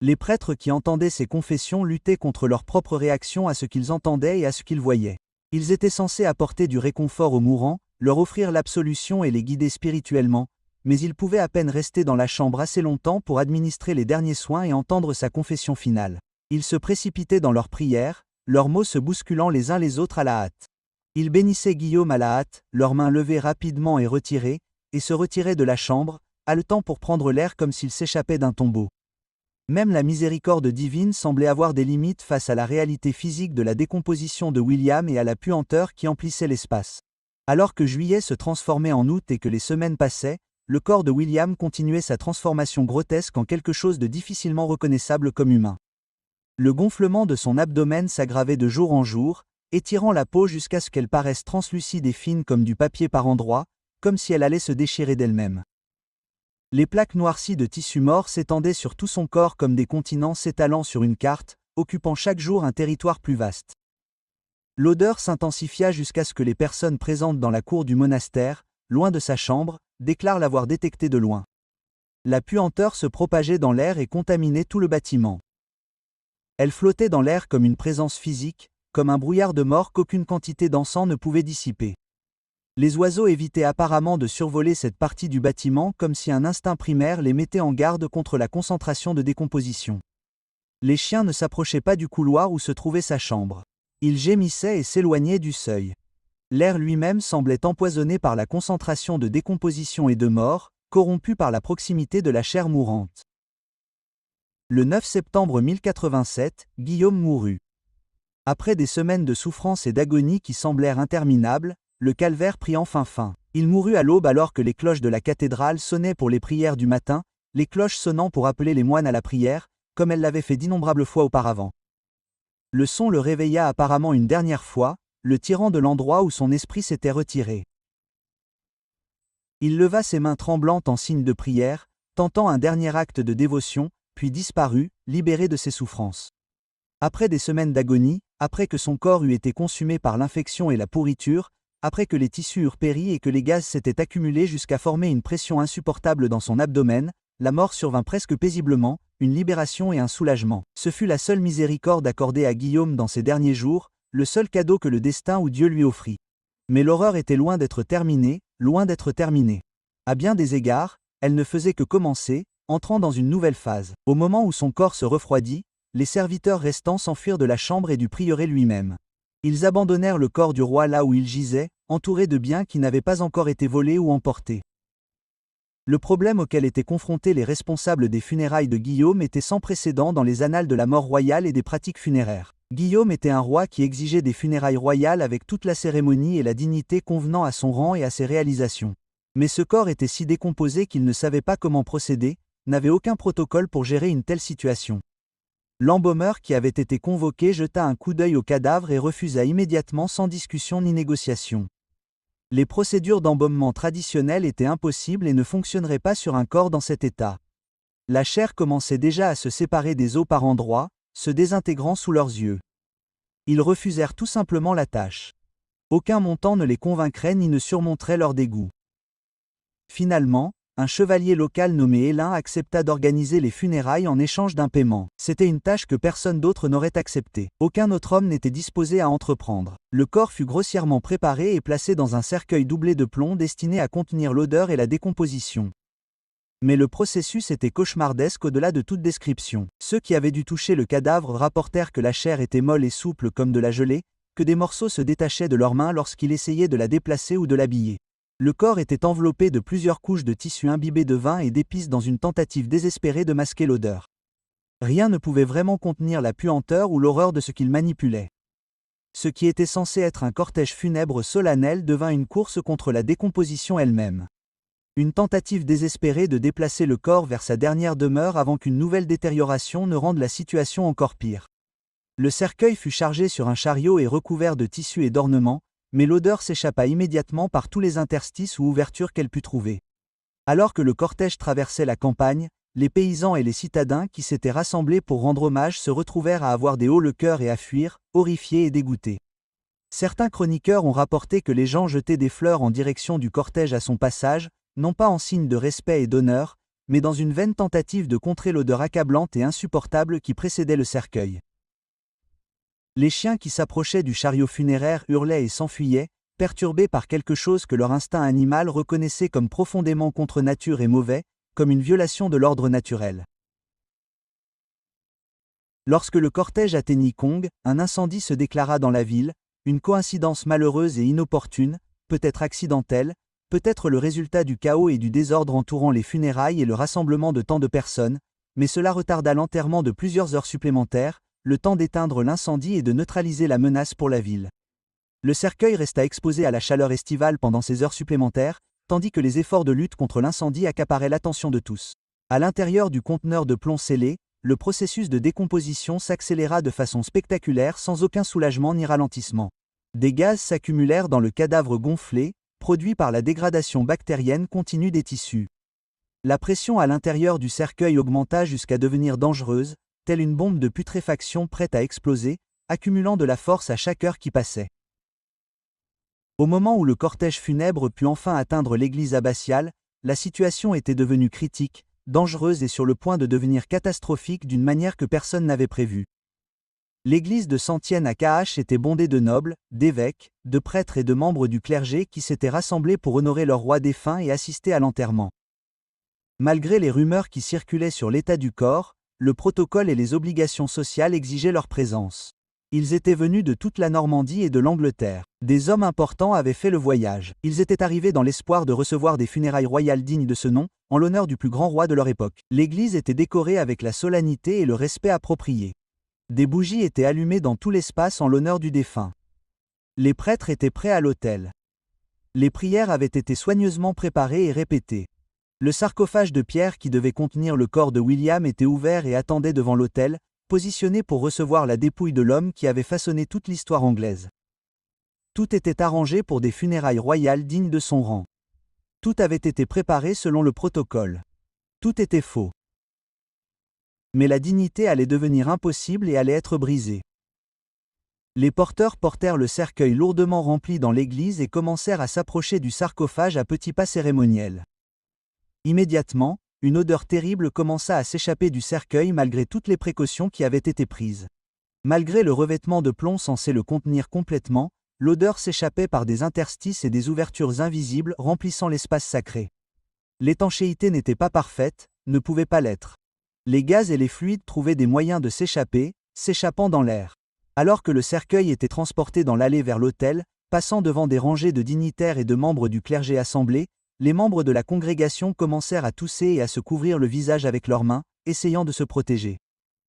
Les prêtres qui entendaient ces confessions luttaient contre leur propre réaction à ce qu'ils entendaient et à ce qu'ils voyaient. Ils étaient censés apporter du réconfort aux mourants, leur offrir l'absolution et les guider spirituellement, mais ils pouvaient à peine rester dans la chambre assez longtemps pour administrer les derniers soins et entendre sa confession finale. Ils se précipitaient dans leurs prières, leurs mots se bousculant les uns les autres à la hâte. Ils bénissaient Guillaume à la hâte, leurs mains levées rapidement et retirées, et se retiraient de la chambre, haletant pour prendre l'air comme s'ils s'échappaient d'un tombeau. Même la miséricorde divine semblait avoir des limites face à la réalité physique de la décomposition de William et à la puanteur qui emplissait l'espace. Alors que juillet se transformait en août et que les semaines passaient, le corps de William continuait sa transformation grotesque en quelque chose de difficilement reconnaissable comme humain. Le gonflement de son abdomen s'aggravait de jour en jour, étirant la peau jusqu'à ce qu'elle paraisse translucide et fine comme du papier par endroits, comme si elle allait se déchirer d'elle-même. Les plaques noircies de tissu mort s'étendaient sur tout son corps comme des continents s'étalant sur une carte, occupant chaque jour un territoire plus vaste. L'odeur s'intensifia jusqu'à ce que les personnes présentes dans la cour du monastère, loin de sa chambre, déclarent l'avoir détecté de loin. La puanteur se propageait dans l'air et contaminait tout le bâtiment. Elle flottait dans l'air comme une présence physique, comme un brouillard de mort qu'aucune quantité d'encens ne pouvait dissiper. Les oiseaux évitaient apparemment de survoler cette partie du bâtiment comme si un instinct primaire les mettait en garde contre la concentration de décomposition. Les chiens ne s'approchaient pas du couloir où se trouvait sa chambre. Ils gémissaient et s'éloignaient du seuil. L'air lui-même semblait empoisonné par la concentration de décomposition et de mort, corrompu par la proximité de la chair mourante. Le 9 septembre 1087, Guillaume mourut. Après des semaines de souffrance et d'agonie qui semblèrent interminables, le calvaire prit enfin fin. Il mourut à l'aube alors que les cloches de la cathédrale sonnaient pour les prières du matin, les cloches sonnant pour appeler les moines à la prière, comme elles l'avaient fait d'innombrables fois auparavant. Le son le réveilla apparemment une dernière fois, le tirant de l'endroit où son esprit s'était retiré. Il leva ses mains tremblantes en signe de prière, tentant un dernier acte de dévotion, puis disparut, libéré de ses souffrances. Après des semaines d'agonie, après que son corps eut été consumé par l'infection et la pourriture, après que les tissus eurent péri et que les gaz s'étaient accumulés jusqu'à former une pression insupportable dans son abdomen, la mort survint presque paisiblement, une libération et un soulagement. Ce fut la seule miséricorde accordée à Guillaume dans ses derniers jours, le seul cadeau que le destin ou Dieu lui offrit. Mais l'horreur était loin d'être terminée, loin d'être terminée. À bien des égards, elle ne faisait que commencer, entrant dans une nouvelle phase. Au moment où son corps se refroidit, les serviteurs restants s'enfuirent de la chambre et du prieuré lui-même. Ils abandonnèrent le corps du roi là où il gisait, entouré de biens qui n'avaient pas encore été volés ou emportés. Le problème auquel étaient confrontés les responsables des funérailles de Guillaume était sans précédent dans les annales de la mort royale et des pratiques funéraires. Guillaume était un roi qui exigeait des funérailles royales avec toute la cérémonie et la dignité convenant à son rang et à ses réalisations. Mais ce corps était si décomposé qu'il ne savait pas comment procéder, n'avait aucun protocole pour gérer une telle situation. L'embaumeur qui avait été convoqué jeta un coup d'œil au cadavre et refusa immédiatement sans discussion ni négociation. Les procédures d'embaumement traditionnelles étaient impossibles et ne fonctionneraient pas sur un corps dans cet état. La chair commençait déjà à se séparer des os par endroits, se désintégrant sous leurs yeux. Ils refusèrent tout simplement la tâche. Aucun montant ne les convaincrait ni ne surmonterait leur dégoût. Finalement, un chevalier local nommé Hélin accepta d'organiser les funérailles en échange d'un paiement. C'était une tâche que personne d'autre n'aurait acceptée. Aucun autre homme n'était disposé à entreprendre. Le corps fut grossièrement préparé et placé dans un cercueil doublé de plomb destiné à contenir l'odeur et la décomposition. Mais le processus était cauchemardesque au-delà de toute description. Ceux qui avaient dû toucher le cadavre rapportèrent que la chair était molle et souple comme de la gelée, que des morceaux se détachaient de leurs mains lorsqu'il essayait de la déplacer ou de l'habiller. Le corps était enveloppé de plusieurs couches de tissu imbibé de vin et d'épices dans une tentative désespérée de masquer l'odeur. Rien ne pouvait vraiment contenir la puanteur ou l'horreur de ce qu'il manipulait. Ce qui était censé être un cortège funèbre solennel devint une course contre la décomposition elle-même. Une tentative désespérée de déplacer le corps vers sa dernière demeure avant qu'une nouvelle détérioration ne rende la situation encore pire. Le cercueil fut chargé sur un chariot et recouvert de tissus et d'ornements, mais l'odeur s'échappa immédiatement par tous les interstices ou ouvertures qu'elle put trouver. Alors que le cortège traversait la campagne, les paysans et les citadins qui s'étaient rassemblés pour rendre hommage se retrouvèrent à avoir des hauts le cœur et à fuir, horrifiés et dégoûtés. Certains chroniqueurs ont rapporté que les gens jetaient des fleurs en direction du cortège à son passage, non pas en signe de respect et d'honneur, mais dans une vaine tentative de contrer l'odeur accablante et insupportable qui précédait le cercueil. Les chiens qui s'approchaient du chariot funéraire hurlaient et s'enfuyaient, perturbés par quelque chose que leur instinct animal reconnaissait comme profondément contre nature et mauvais, comme une violation de l'ordre naturel. Lorsque le cortège atteignit Kong, un incendie se déclara dans la ville, une coïncidence malheureuse et inopportune, peut-être accidentelle, peut-être le résultat du chaos et du désordre entourant les funérailles et le rassemblement de tant de personnes, Mais cela retarda l'enterrement de plusieurs heures supplémentaires, le temps d'éteindre l'incendie et de neutraliser la menace pour la ville. Le cercueil resta exposé à la chaleur estivale pendant ces heures supplémentaires, tandis que les efforts de lutte contre l'incendie accaparaient l'attention de tous. À l'intérieur du conteneur de plomb scellé, le processus de décomposition s'accéléra de façon spectaculaire sans aucun soulagement ni ralentissement. Des gaz s'accumulèrent dans le cadavre gonflé, produit par la dégradation bactérienne continue des tissus. La pression à l'intérieur du cercueil augmenta jusqu'à devenir dangereuse, telle une bombe de putréfaction prête à exploser, accumulant de la force à chaque heure qui passait. Au moment où le cortège funèbre put enfin atteindre l'église abbatiale, la situation était devenue critique, dangereuse et sur le point de devenir catastrophique d'une manière que personne n'avait prévue. L'église de Sentienne à Kaash était bondée de nobles, d'évêques, de prêtres et de membres du clergé qui s'étaient rassemblés pour honorer leur roi défunt et assister à l'enterrement. Malgré les rumeurs qui circulaient sur l'état du corps, le protocole et les obligations sociales exigeaient leur présence. Ils étaient venus de toute la Normandie et de l'Angleterre. Des hommes importants avaient fait le voyage. Ils étaient arrivés dans l'espoir de recevoir des funérailles royales dignes de ce nom, en l'honneur du plus grand roi de leur époque. L'église était décorée avec la solennité et le respect approprié. Des bougies étaient allumées dans tout l'espace en l'honneur du défunt. Les prêtres étaient prêts à l'autel. Les prières avaient été soigneusement préparées et répétées. Le sarcophage de pierre qui devait contenir le corps de William était ouvert et attendait devant l'autel, positionné pour recevoir la dépouille de l'homme qui avait façonné toute l'histoire anglaise. Tout était arrangé pour des funérailles royales dignes de son rang. Tout avait été préparé selon le protocole. Tout était faux. Mais la dignité allait devenir impossible et allait être brisée. Les porteurs portèrent le cercueil lourdement rempli dans l'église et commencèrent à s'approcher du sarcophage à petits pas cérémoniels. Immédiatement, une odeur terrible commença à s'échapper du cercueil malgré toutes les précautions qui avaient été prises. Malgré le revêtement de plomb censé le contenir complètement, l'odeur s'échappait par des interstices et des ouvertures invisibles remplissant l'espace sacré. L'étanchéité n'était pas parfaite, ne pouvait pas l'être. Les gaz et les fluides trouvaient des moyens de s'échapper, s'échappant dans l'air. Alors que le cercueil était transporté dans l'allée vers l'autel, passant devant des rangées de dignitaires et de membres du clergé assemblés, les membres de la congrégation commencèrent à tousser et à se couvrir le visage avec leurs mains, essayant de se protéger.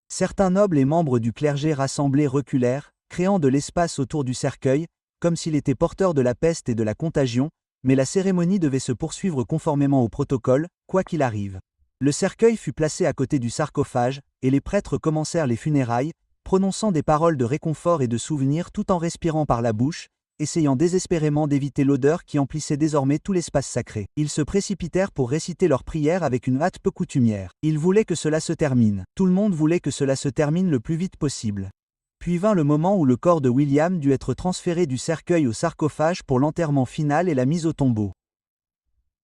Certains nobles et membres du clergé rassemblés reculèrent, créant de l'espace autour du cercueil, comme s'il était porteur de la peste et de la contagion, mais la cérémonie devait se poursuivre conformément au protocole, quoi qu'il arrive. Le cercueil fut placé à côté du sarcophage, et les prêtres commencèrent les funérailles, prononçant des paroles de réconfort et de souvenir tout en respirant par la bouche, essayant désespérément d'éviter l'odeur qui emplissait désormais tout l'espace sacré. Ils se précipitèrent pour réciter leurs prières avec une hâte peu coutumière. Ils voulaient que cela se termine. Tout le monde voulait que cela se termine le plus vite possible. Puis vint le moment où le corps de William dut être transféré du cercueil au sarcophage pour l'enterrement final et la mise au tombeau.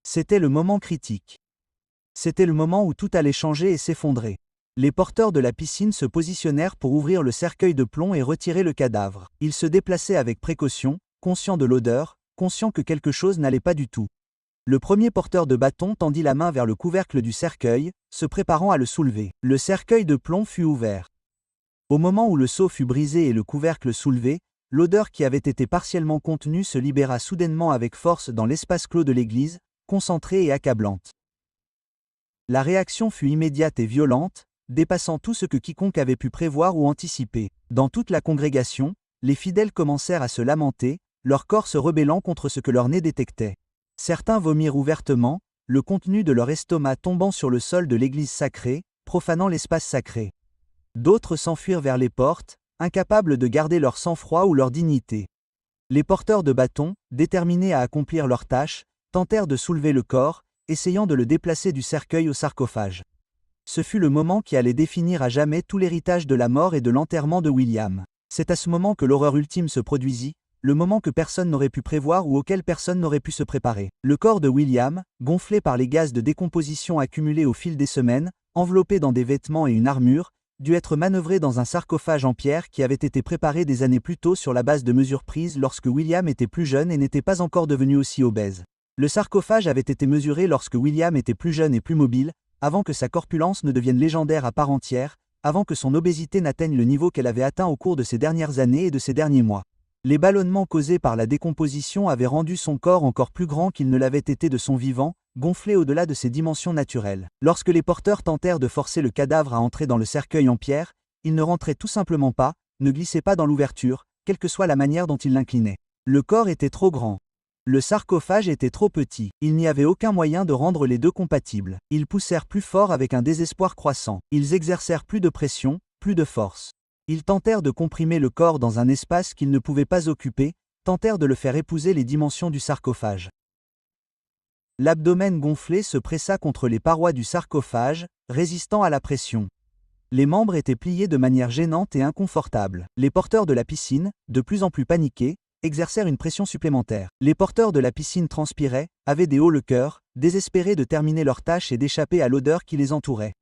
C'était le moment critique. C'était le moment où tout allait changer et s'effondrer. Les porteurs de la piscine se positionnèrent pour ouvrir le cercueil de plomb et retirer le cadavre. Ils se déplaçaient avec précaution, conscients de l'odeur, conscients que quelque chose n'allait pas du tout. Le premier porteur de bâton tendit la main vers le couvercle du cercueil, se préparant à le soulever. Le cercueil de plomb fut ouvert. Au moment où le seau fut brisé et le couvercle soulevé, l'odeur qui avait été partiellement contenue se libéra soudainement avec force dans l'espace clos de l'église, concentrée et accablante. La réaction fut immédiate et violente, dépassant tout ce que quiconque avait pu prévoir ou anticiper. Dans toute la congrégation, les fidèles commencèrent à se lamenter, leur corps se rebellant contre ce que leur nez détectait. Certains vomirent ouvertement, le contenu de leur estomac tombant sur le sol de l'église sacrée, profanant l'espace sacré. D'autres s'enfuirent vers les portes, incapables de garder leur sang-froid ou leur dignité. Les porteurs de bâtons, déterminés à accomplir leur tâche, tentèrent de soulever le corps, essayant de le déplacer du cercueil au sarcophage. Ce fut le moment qui allait définir à jamais tout l'héritage de la mort et de l'enterrement de William. C'est à ce moment que l'horreur ultime se produisit, le moment que personne n'aurait pu prévoir ou auquel personne n'aurait pu se préparer. Le corps de William, gonflé par les gaz de décomposition accumulés au fil des semaines, enveloppé dans des vêtements et une armure, dut être manœuvré dans un sarcophage en pierre qui avait été préparé des années plus tôt sur la base de mesures prises lorsque William était plus jeune et n'était pas encore devenu aussi obèse. Le sarcophage avait été mesuré lorsque William était plus jeune et plus mobile, avant que sa corpulence ne devienne légendaire à part entière, avant que son obésité n'atteigne le niveau qu'elle avait atteint au cours de ces dernières années et de ces derniers mois. Les ballonnements causés par la décomposition avaient rendu son corps encore plus grand qu'il ne l'avait été de son vivant, gonflé au-delà de ses dimensions naturelles. Lorsque les porteurs tentèrent de forcer le cadavre à entrer dans le cercueil en pierre, il ne rentrait tout simplement pas, ne glissait pas dans l'ouverture, quelle que soit la manière dont il l'inclinait. Le corps était trop grand. Le sarcophage était trop petit. Il n'y avait aucun moyen de rendre les deux compatibles. Ils poussèrent plus fort avec un désespoir croissant. Ils exercèrent plus de pression, plus de force. Ils tentèrent de comprimer le corps dans un espace qu'ils ne pouvaient pas occuper, tentèrent de le faire épouser les dimensions du sarcophage. L'abdomen gonflé se pressa contre les parois du sarcophage, résistant à la pression. Les membres étaient pliés de manière gênante et inconfortable. Les porteurs de la piscine, de plus en plus paniqués, exercèrent une pression supplémentaire. Les porteurs de la piscine transpiraient, avaient des hauts le cœur, désespérés de terminer leur tâche et d'échapper à l'odeur qui les entourait.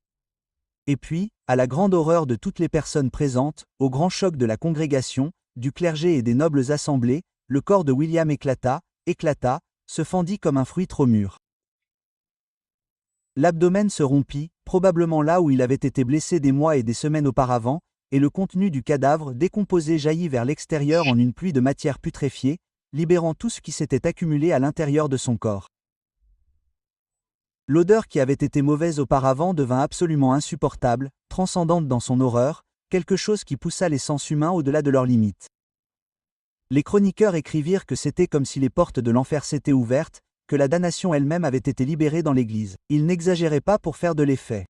Et puis, à la grande horreur de toutes les personnes présentes, au grand choc de la congrégation, du clergé et des nobles assemblés, le corps de William éclata, se fendit comme un fruit trop mûr. L'abdomen se rompit, probablement là où il avait été blessé des mois et des semaines auparavant, et le contenu du cadavre décomposé jaillit vers l'extérieur en une pluie de matière putréfiée, libérant tout ce qui s'était accumulé à l'intérieur de son corps. L'odeur qui avait été mauvaise auparavant devint absolument insupportable, transcendante dans son horreur, quelque chose qui poussa les sens humains au-delà de leurs limites. Les chroniqueurs écrivirent que c'était comme si les portes de l'enfer s'étaient ouvertes, que la damnation elle-même avait été libérée dans l'Église. Ils n'exagéraient pas pour faire de l'effet.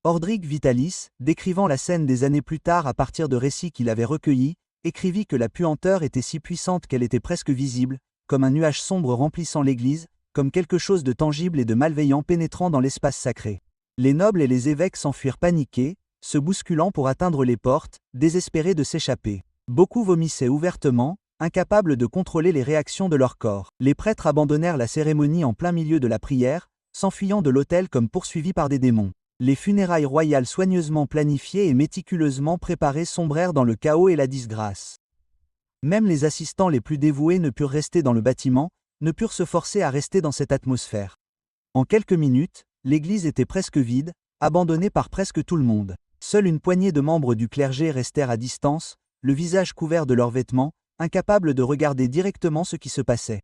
Ordric Vitalis, décrivant la scène des années plus tard à partir de récits qu'il avait recueillis, écrivit que la puanteur était si puissante qu'elle était presque visible, comme un nuage sombre remplissant l'Église, comme quelque chose de tangible et de malveillant pénétrant dans l'espace sacré. Les nobles et les évêques s'enfuirent paniqués, se bousculant pour atteindre les portes, désespérés de s'échapper. Beaucoup vomissaient ouvertement, incapables de contrôler les réactions de leur corps. Les prêtres abandonnèrent la cérémonie en plein milieu de la prière, s'enfuyant de l'autel comme poursuivis par des démons. Les funérailles royales soigneusement planifiées et méticuleusement préparées sombrèrent dans le chaos et la disgrâce. Même les assistants les plus dévoués ne purent rester dans le bâtiment, ne purent se forcer à rester dans cette atmosphère. En quelques minutes, l'église était presque vide, abandonnée par presque tout le monde. Seule une poignée de membres du clergé restèrent à distance, le visage couvert de leurs vêtements, incapables de regarder directement ce qui se passait.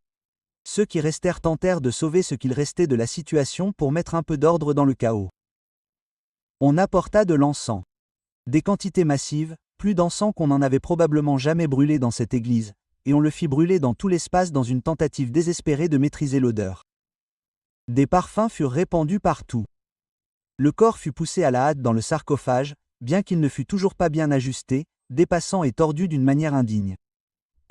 Ceux qui restèrent tentèrent de sauver ce qu'il restait de la situation pour mettre un peu d'ordre dans le chaos. On apporta de l'encens. Des quantités massives, plus d'encens qu'on n'en avait probablement jamais brûlé dans cette église, et on le fit brûler dans tout l'espace dans une tentative désespérée de maîtriser l'odeur. Des parfums furent répandus partout. Le corps fut poussé à la hâte dans le sarcophage, bien qu'il ne fût toujours pas bien ajusté, dépassant et tordu d'une manière indigne.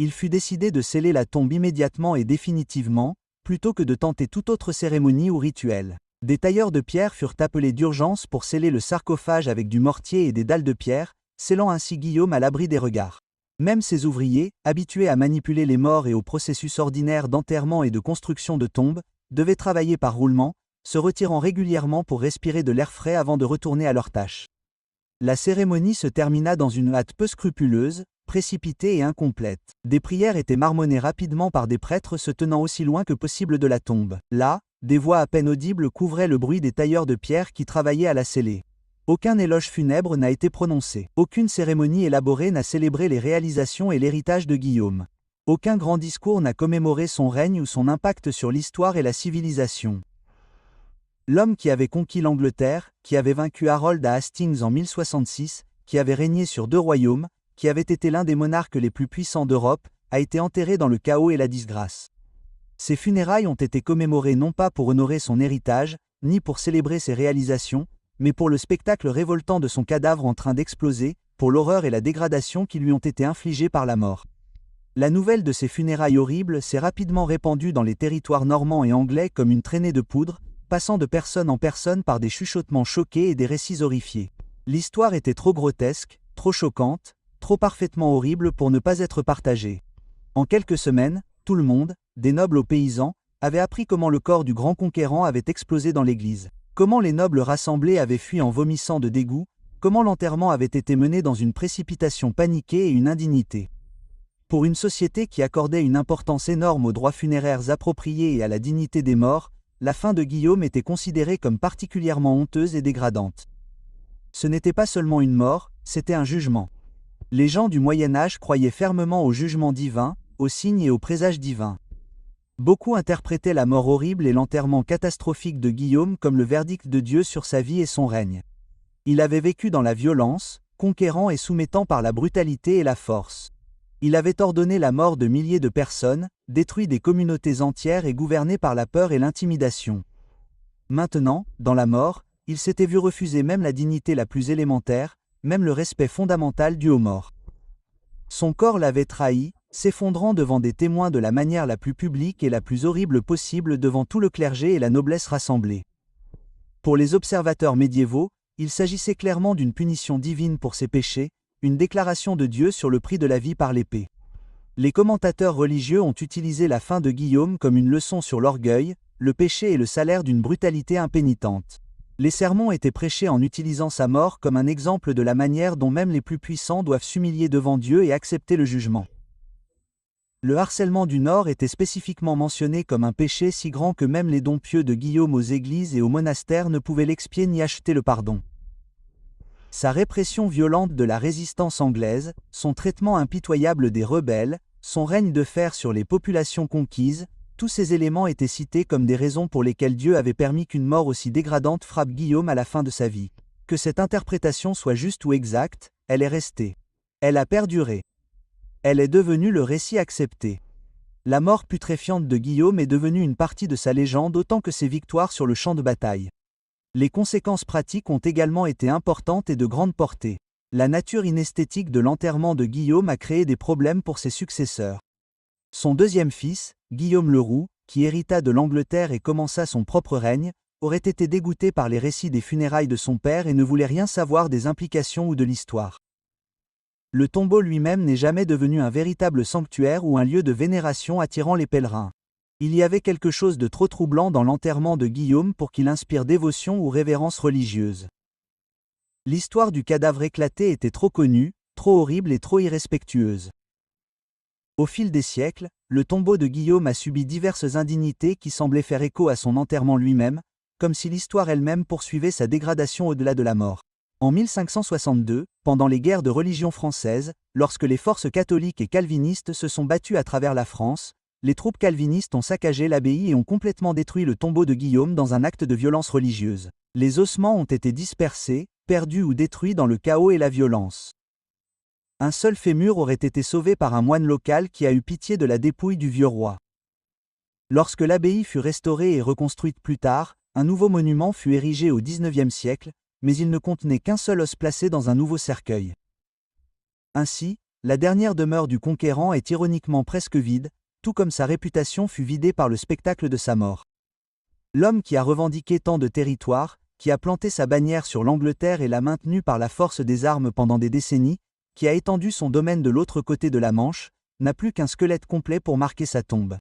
Il fut décidé de sceller la tombe immédiatement et définitivement, plutôt que de tenter toute autre cérémonie ou rituel. Des tailleurs de pierre furent appelés d'urgence pour sceller le sarcophage avec du mortier et des dalles de pierre, scellant ainsi Guillaume à l'abri des regards. Même ces ouvriers, habitués à manipuler les morts et au processus ordinaire d'enterrement et de construction de tombes, devaient travailler par roulement, se retirant régulièrement pour respirer de l'air frais avant de retourner à leurs tâches. La cérémonie se termina dans une hâte peu scrupuleuse, précipitée et incomplète. Des prières étaient marmonnées rapidement par des prêtres se tenant aussi loin que possible de la tombe. Là, des voix à peine audibles couvraient le bruit des tailleurs de pierre qui travaillaient à la sceller. Aucun éloge funèbre n'a été prononcé. Aucune cérémonie élaborée n'a célébré les réalisations et l'héritage de Guillaume. Aucun grand discours n'a commémoré son règne ou son impact sur l'histoire et la civilisation. L'homme qui avait conquis l'Angleterre, qui avait vaincu Harold à Hastings en 1066, qui avait régné sur 2 royaumes, qui avait été l'un des monarques les plus puissants d'Europe, a été enterré dans le chaos et la disgrâce. Ses funérailles ont été commémorées non pas pour honorer son héritage, ni pour célébrer ses réalisations, mais pour le spectacle révoltant de son cadavre en train d'exploser, pour l'horreur et la dégradation qui lui ont été infligées par la mort. La nouvelle de ces funérailles horribles s'est rapidement répandue dans les territoires normands et anglais comme une traînée de poudre, passant de personne en personne par des chuchotements choqués et des récits horrifiés. L'histoire était trop grotesque, trop choquante, trop parfaitement horrible pour ne pas être partagée. En quelques semaines, tout le monde, des nobles aux paysans, avait appris comment le corps du grand conquérant avait explosé dans l'église, comment les nobles rassemblés avaient fui en vomissant de dégoût, comment l'enterrement avait été mené dans une précipitation paniquée et une indignité. Pour une société qui accordait une importance énorme aux droits funéraires appropriés et à la dignité des morts, la fin de Guillaume était considérée comme particulièrement honteuse et dégradante. Ce n'était pas seulement une mort, c'était un jugement. Les gens du Moyen Âge croyaient fermement au jugement divin, aux signes et aux présages divins. Beaucoup interprétaient la mort horrible et l'enterrement catastrophique de Guillaume comme le verdict de Dieu sur sa vie et son règne. Il avait vécu dans la violence, conquérant et soumettant par la brutalité et la force. Il avait ordonné la mort de milliers de personnes, détruit des communautés entières et gouverné par la peur et l'intimidation. Maintenant, dans la mort, il s'était vu refuser même la dignité la plus élémentaire, même le respect fondamental dû aux morts. Son corps l'avait trahi, s'effondrant devant des témoins de la manière la plus publique et la plus horrible possible devant tout le clergé et la noblesse rassemblée. Pour les observateurs médiévaux, il s'agissait clairement d'une punition divine pour ses péchés, une déclaration de Dieu sur le prix de la vie par l'épée. Les commentateurs religieux ont utilisé la fin de Guillaume comme une leçon sur l'orgueil, le péché et le salaire d'une brutalité impénitente. Les sermons étaient prêchés en utilisant sa mort comme un exemple de la manière dont même les plus puissants doivent s'humilier devant Dieu et accepter le jugement. Le harcèlement du Nord était spécifiquement mentionné comme un péché si grand que même les dons pieux de Guillaume aux églises et aux monastères ne pouvaient l'expier ni acheter le pardon. Sa répression violente de la résistance anglaise, son traitement impitoyable des rebelles, son règne de fer sur les populations conquises, tous ces éléments étaient cités comme des raisons pour lesquelles Dieu avait permis qu'une mort aussi dégradante frappe Guillaume à la fin de sa vie. Que cette interprétation soit juste ou exacte, elle est restée. Elle a perduré. Elle est devenue le récit accepté. La mort putréfiante de Guillaume est devenue une partie de sa légende autant que ses victoires sur le champ de bataille. Les conséquences pratiques ont également été importantes et de grande portée. La nature inesthétique de l'enterrement de Guillaume a créé des problèmes pour ses successeurs. Son deuxième fils, Guillaume le Roux, qui hérita de l'Angleterre et commença son propre règne, aurait été dégoûté par les récits des funérailles de son père et ne voulait rien savoir des implications ou de l'histoire. Le tombeau lui-même n'est jamais devenu un véritable sanctuaire ou un lieu de vénération attirant les pèlerins. Il y avait quelque chose de trop troublant dans l'enterrement de Guillaume pour qu'il inspire dévotion ou révérence religieuse. L'histoire du cadavre éclaté était trop connue, trop horrible et trop irrespectueuse. Au fil des siècles, le tombeau de Guillaume a subi diverses indignités qui semblaient faire écho à son enterrement lui-même, comme si l'histoire elle-même poursuivait sa dégradation au-delà de la mort. En 1562, pendant les guerres de religion françaises, lorsque les forces catholiques et calvinistes se sont battues à travers la France, les troupes calvinistes ont saccagé l'abbaye et ont complètement détruit le tombeau de Guillaume dans un acte de violence religieuse. Les ossements ont été dispersés, perdus ou détruits dans le chaos et la violence. Un seul fémur aurait été sauvé par un moine local qui a eu pitié de la dépouille du vieux roi. Lorsque l'abbaye fut restaurée et reconstruite plus tard, un nouveau monument fut érigé au XIXe siècle, mais il ne contenait qu'un seul os placé dans un nouveau cercueil. Ainsi, la dernière demeure du conquérant est ironiquement presque vide, tout comme sa réputation fut vidée par le spectacle de sa mort. L'homme qui a revendiqué tant de territoires, qui a planté sa bannière sur l'Angleterre et l'a maintenue par la force des armes pendant des décennies, qui a étendu son domaine de l'autre côté de la Manche, n'a plus qu'un squelette complet pour marquer sa tombe.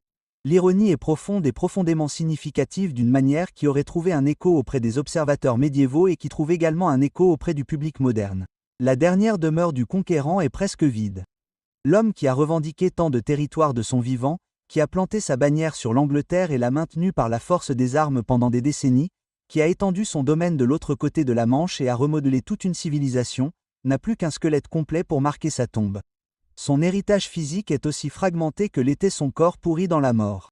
L'ironie est profonde et profondément significative d'une manière qui aurait trouvé un écho auprès des observateurs médiévaux et qui trouve également un écho auprès du public moderne. La dernière demeure du conquérant est presque vide. L'homme qui a revendiqué tant de territoires de son vivant, qui a planté sa bannière sur l'Angleterre et l'a maintenue par la force des armes pendant des décennies, qui a étendu son domaine de l'autre côté de la Manche et a remodelé toute une civilisation, n'a plus qu'un squelette complet pour marquer sa tombe. Son héritage physique est aussi fragmenté que l'était son corps pourri dans la mort.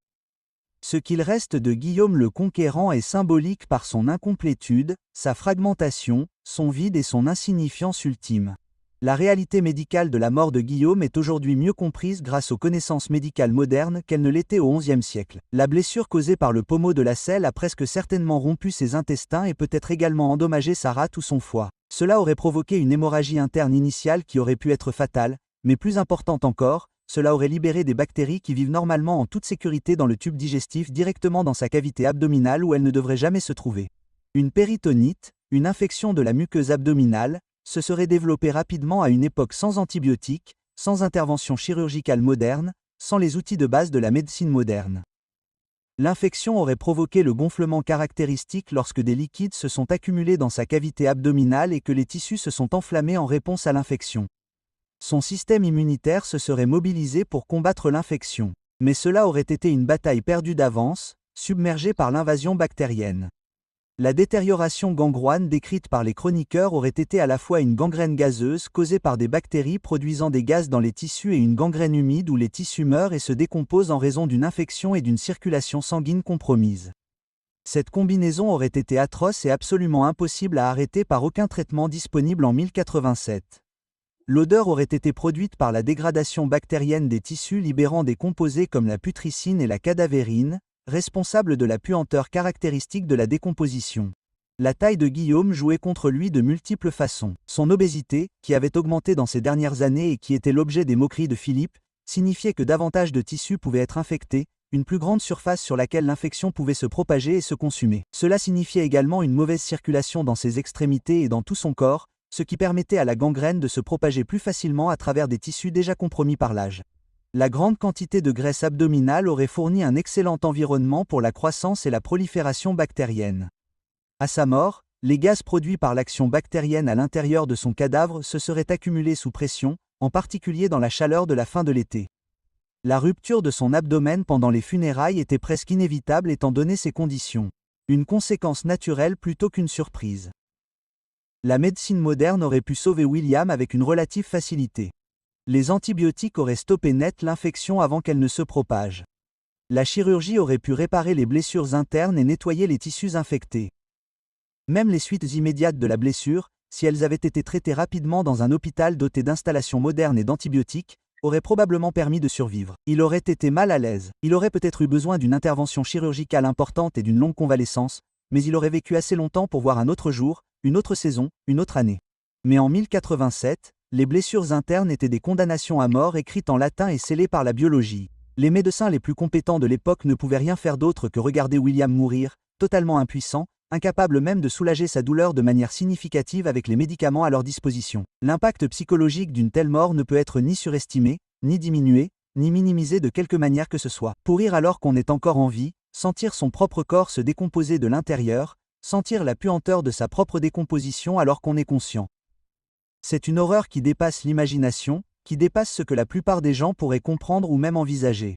Ce qu'il reste de Guillaume le Conquérant est symbolique par son incomplétude, sa fragmentation, son vide et son insignifiance ultime. La réalité médicale de la mort de Guillaume est aujourd'hui mieux comprise grâce aux connaissances médicales modernes qu'elle ne l'était au XIe siècle. La blessure causée par le pommeau de la selle a presque certainement rompu ses intestins et peut-être également endommagé sa rate ou son foie. Cela aurait provoqué une hémorragie interne initiale qui aurait pu être fatale, mais plus importante encore, cela aurait libéré des bactéries qui vivent normalement en toute sécurité dans le tube digestif directement dans sa cavité abdominale où elles ne devraient jamais se trouver. Une péritonite, une infection de la muqueuse abdominale, se serait développée rapidement à une époque sans antibiotiques, sans intervention chirurgicale moderne, sans les outils de base de la médecine moderne. L'infection aurait provoqué le gonflement caractéristique lorsque des liquides se sont accumulés dans sa cavité abdominale et que les tissus se sont enflammés en réponse à l'infection. Son système immunitaire se serait mobilisé pour combattre l'infection. Mais cela aurait été une bataille perdue d'avance, submergée par l'invasion bactérienne. La détérioration gangrène décrite par les chroniqueurs aurait été à la fois une gangrène gazeuse causée par des bactéries produisant des gaz dans les tissus et une gangrène humide où les tissus meurent et se décomposent en raison d'une infection et d'une circulation sanguine compromise. Cette combinaison aurait été atroce et absolument impossible à arrêter par aucun traitement disponible en 1087. L'odeur aurait été produite par la dégradation bactérienne des tissus libérant des composés comme la putricine et la cadavérine, responsables de la puanteur caractéristique de la décomposition. La taille de Guillaume jouait contre lui de multiples façons. Son obésité, qui avait augmenté dans ces dernières années et qui était l'objet des moqueries de Philippe, signifiait que davantage de tissus pouvaient être infectés, une plus grande surface sur laquelle l'infection pouvait se propager et se consumer. Cela signifiait également une mauvaise circulation dans ses extrémités et dans tout son corps, ce qui permettait à la gangrène de se propager plus facilement à travers des tissus déjà compromis par l'âge. La grande quantité de graisse abdominale aurait fourni un excellent environnement pour la croissance et la prolifération bactérienne. À sa mort, les gaz produits par l'action bactérienne à l'intérieur de son cadavre se seraient accumulés sous pression, en particulier dans la chaleur de la fin de l'été. La rupture de son abdomen pendant les funérailles était presque inévitable étant donné ces conditions. Une conséquence naturelle plutôt qu'une surprise. La médecine moderne aurait pu sauver William avec une relative facilité. Les antibiotiques auraient stoppé net l'infection avant qu'elle ne se propage. La chirurgie aurait pu réparer les blessures internes et nettoyer les tissus infectés. Même les suites immédiates de la blessure, si elles avaient été traitées rapidement dans un hôpital doté d'installations modernes et d'antibiotiques, auraient probablement permis de survivre. Il aurait été mal à l'aise, il aurait peut-être eu besoin d'une intervention chirurgicale importante et d'une longue convalescence, mais il aurait vécu assez longtemps pour voir un autre jour, une autre saison, une autre année. Mais en 1087, les blessures internes étaient des condamnations à mort écrites en latin et scellées par la biologie. Les médecins les plus compétents de l'époque ne pouvaient rien faire d'autre que regarder William mourir, totalement impuissant, incapable même de soulager sa douleur de manière significative avec les médicaments à leur disposition. L'impact psychologique d'une telle mort ne peut être ni surestimé, ni diminué, ni minimisé de quelque manière que ce soit. Pourrir alors qu'on est encore en vie, sentir son propre corps se décomposer de l'intérieur, sentir la puanteur de sa propre décomposition alors qu'on est conscient. C'est une horreur qui dépasse l'imagination, qui dépasse ce que la plupart des gens pourraient comprendre ou même envisager.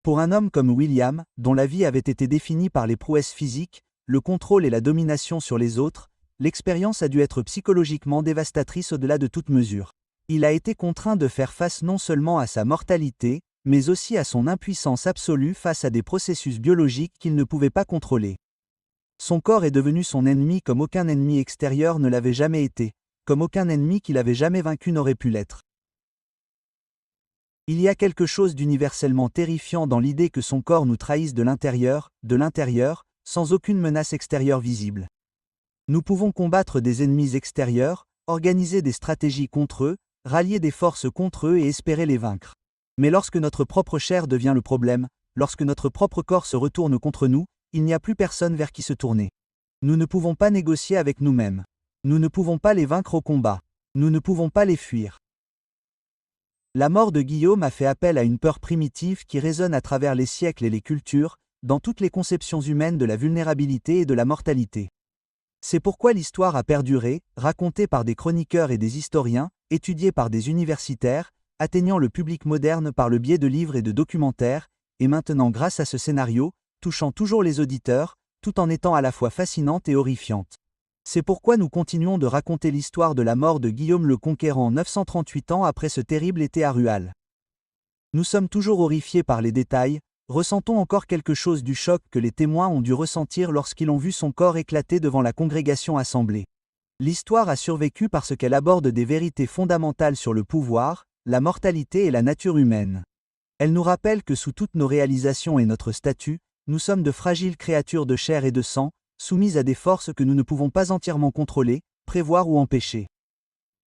Pour un homme comme William, dont la vie avait été définie par les prouesses physiques, le contrôle et la domination sur les autres, l'expérience a dû être psychologiquement dévastatrice au-delà de toute mesure. Il a été contraint de faire face non seulement à sa mortalité, mais aussi à son impuissance absolue face à des processus biologiques qu'il ne pouvait pas contrôler. Son corps est devenu son ennemi comme aucun ennemi extérieur ne l'avait jamais été, comme aucun ennemi qu'il avait jamais vaincu n'aurait pu l'être. Il y a quelque chose d'universellement terrifiant dans l'idée que son corps nous trahisse de l'intérieur, sans aucune menace extérieure visible. Nous pouvons combattre des ennemis extérieurs, organiser des stratégies contre eux, rallier des forces contre eux et espérer les vaincre. Mais lorsque notre propre chair devient le problème, lorsque notre propre corps se retourne contre nous, il n'y a plus personne vers qui se tourner. Nous ne pouvons pas négocier avec nous-mêmes. Nous ne pouvons pas les vaincre au combat. Nous ne pouvons pas les fuir. La mort de Guillaume a fait appel à une peur primitive qui résonne à travers les siècles et les cultures, dans toutes les conceptions humaines de la vulnérabilité et de la mortalité. C'est pourquoi l'histoire a perduré, racontée par des chroniqueurs et des historiens, étudiée par des universitaires, atteignant le public moderne par le biais de livres et de documentaires, et maintenant grâce à ce scénario, touchant toujours les auditeurs, tout en étant à la fois fascinante et horrifiante. C'est pourquoi nous continuons de raconter l'histoire de la mort de Guillaume le Conquérant 938 ans après ce terrible été à Rual. Nous sommes toujours horrifiés par les détails, ressentons encore quelque chose du choc que les témoins ont dû ressentir lorsqu'ils ont vu son corps éclater devant la congrégation assemblée. L'histoire a survécu parce qu'elle aborde des vérités fondamentales sur le pouvoir, la mortalité et la nature humaine. Elle nous rappelle que sous toutes nos réalisations et notre statut, nous sommes de fragiles créatures de chair et de sang, soumises à des forces que nous ne pouvons pas entièrement contrôler, prévoir ou empêcher.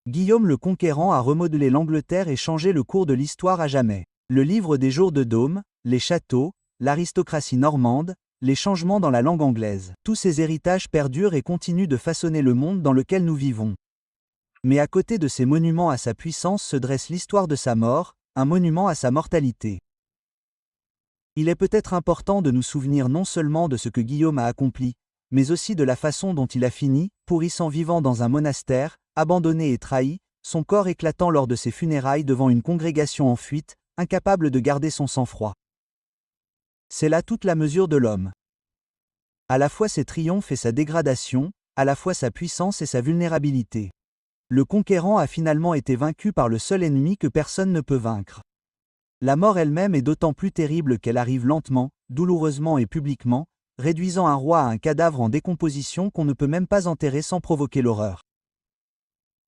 Guillaume le Conquérant a remodelé l'Angleterre et changé le cours de l'histoire à jamais. Le livre des jours de Dôme, les châteaux, l'aristocratie normande, les changements dans la langue anglaise. Tous ces héritages perdurent et continuent de façonner le monde dans lequel nous vivons. Mais à côté de ces monuments à sa puissance se dresse l'histoire de sa mort, un monument à sa mortalité. Il est peut-être important de nous souvenir non seulement de ce que Guillaume a accompli, mais aussi de la façon dont il a fini, pourrissant vivant dans un monastère, abandonné et trahi, son corps éclatant lors de ses funérailles devant une congrégation en fuite, incapable de garder son sang-froid. C'est là toute la mesure de l'homme. À la fois ses triomphes et sa dégradation, à la fois sa puissance et sa vulnérabilité. Le conquérant a finalement été vaincu par le seul ennemi que personne ne peut vaincre. La mort elle-même est d'autant plus terrible qu'elle arrive lentement, douloureusement et publiquement, réduisant un roi à un cadavre en décomposition qu'on ne peut même pas enterrer sans provoquer l'horreur.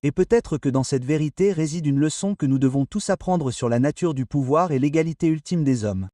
Et peut-être que dans cette vérité réside une leçon que nous devons tous apprendre sur la nature du pouvoir et l'égalité ultime des hommes.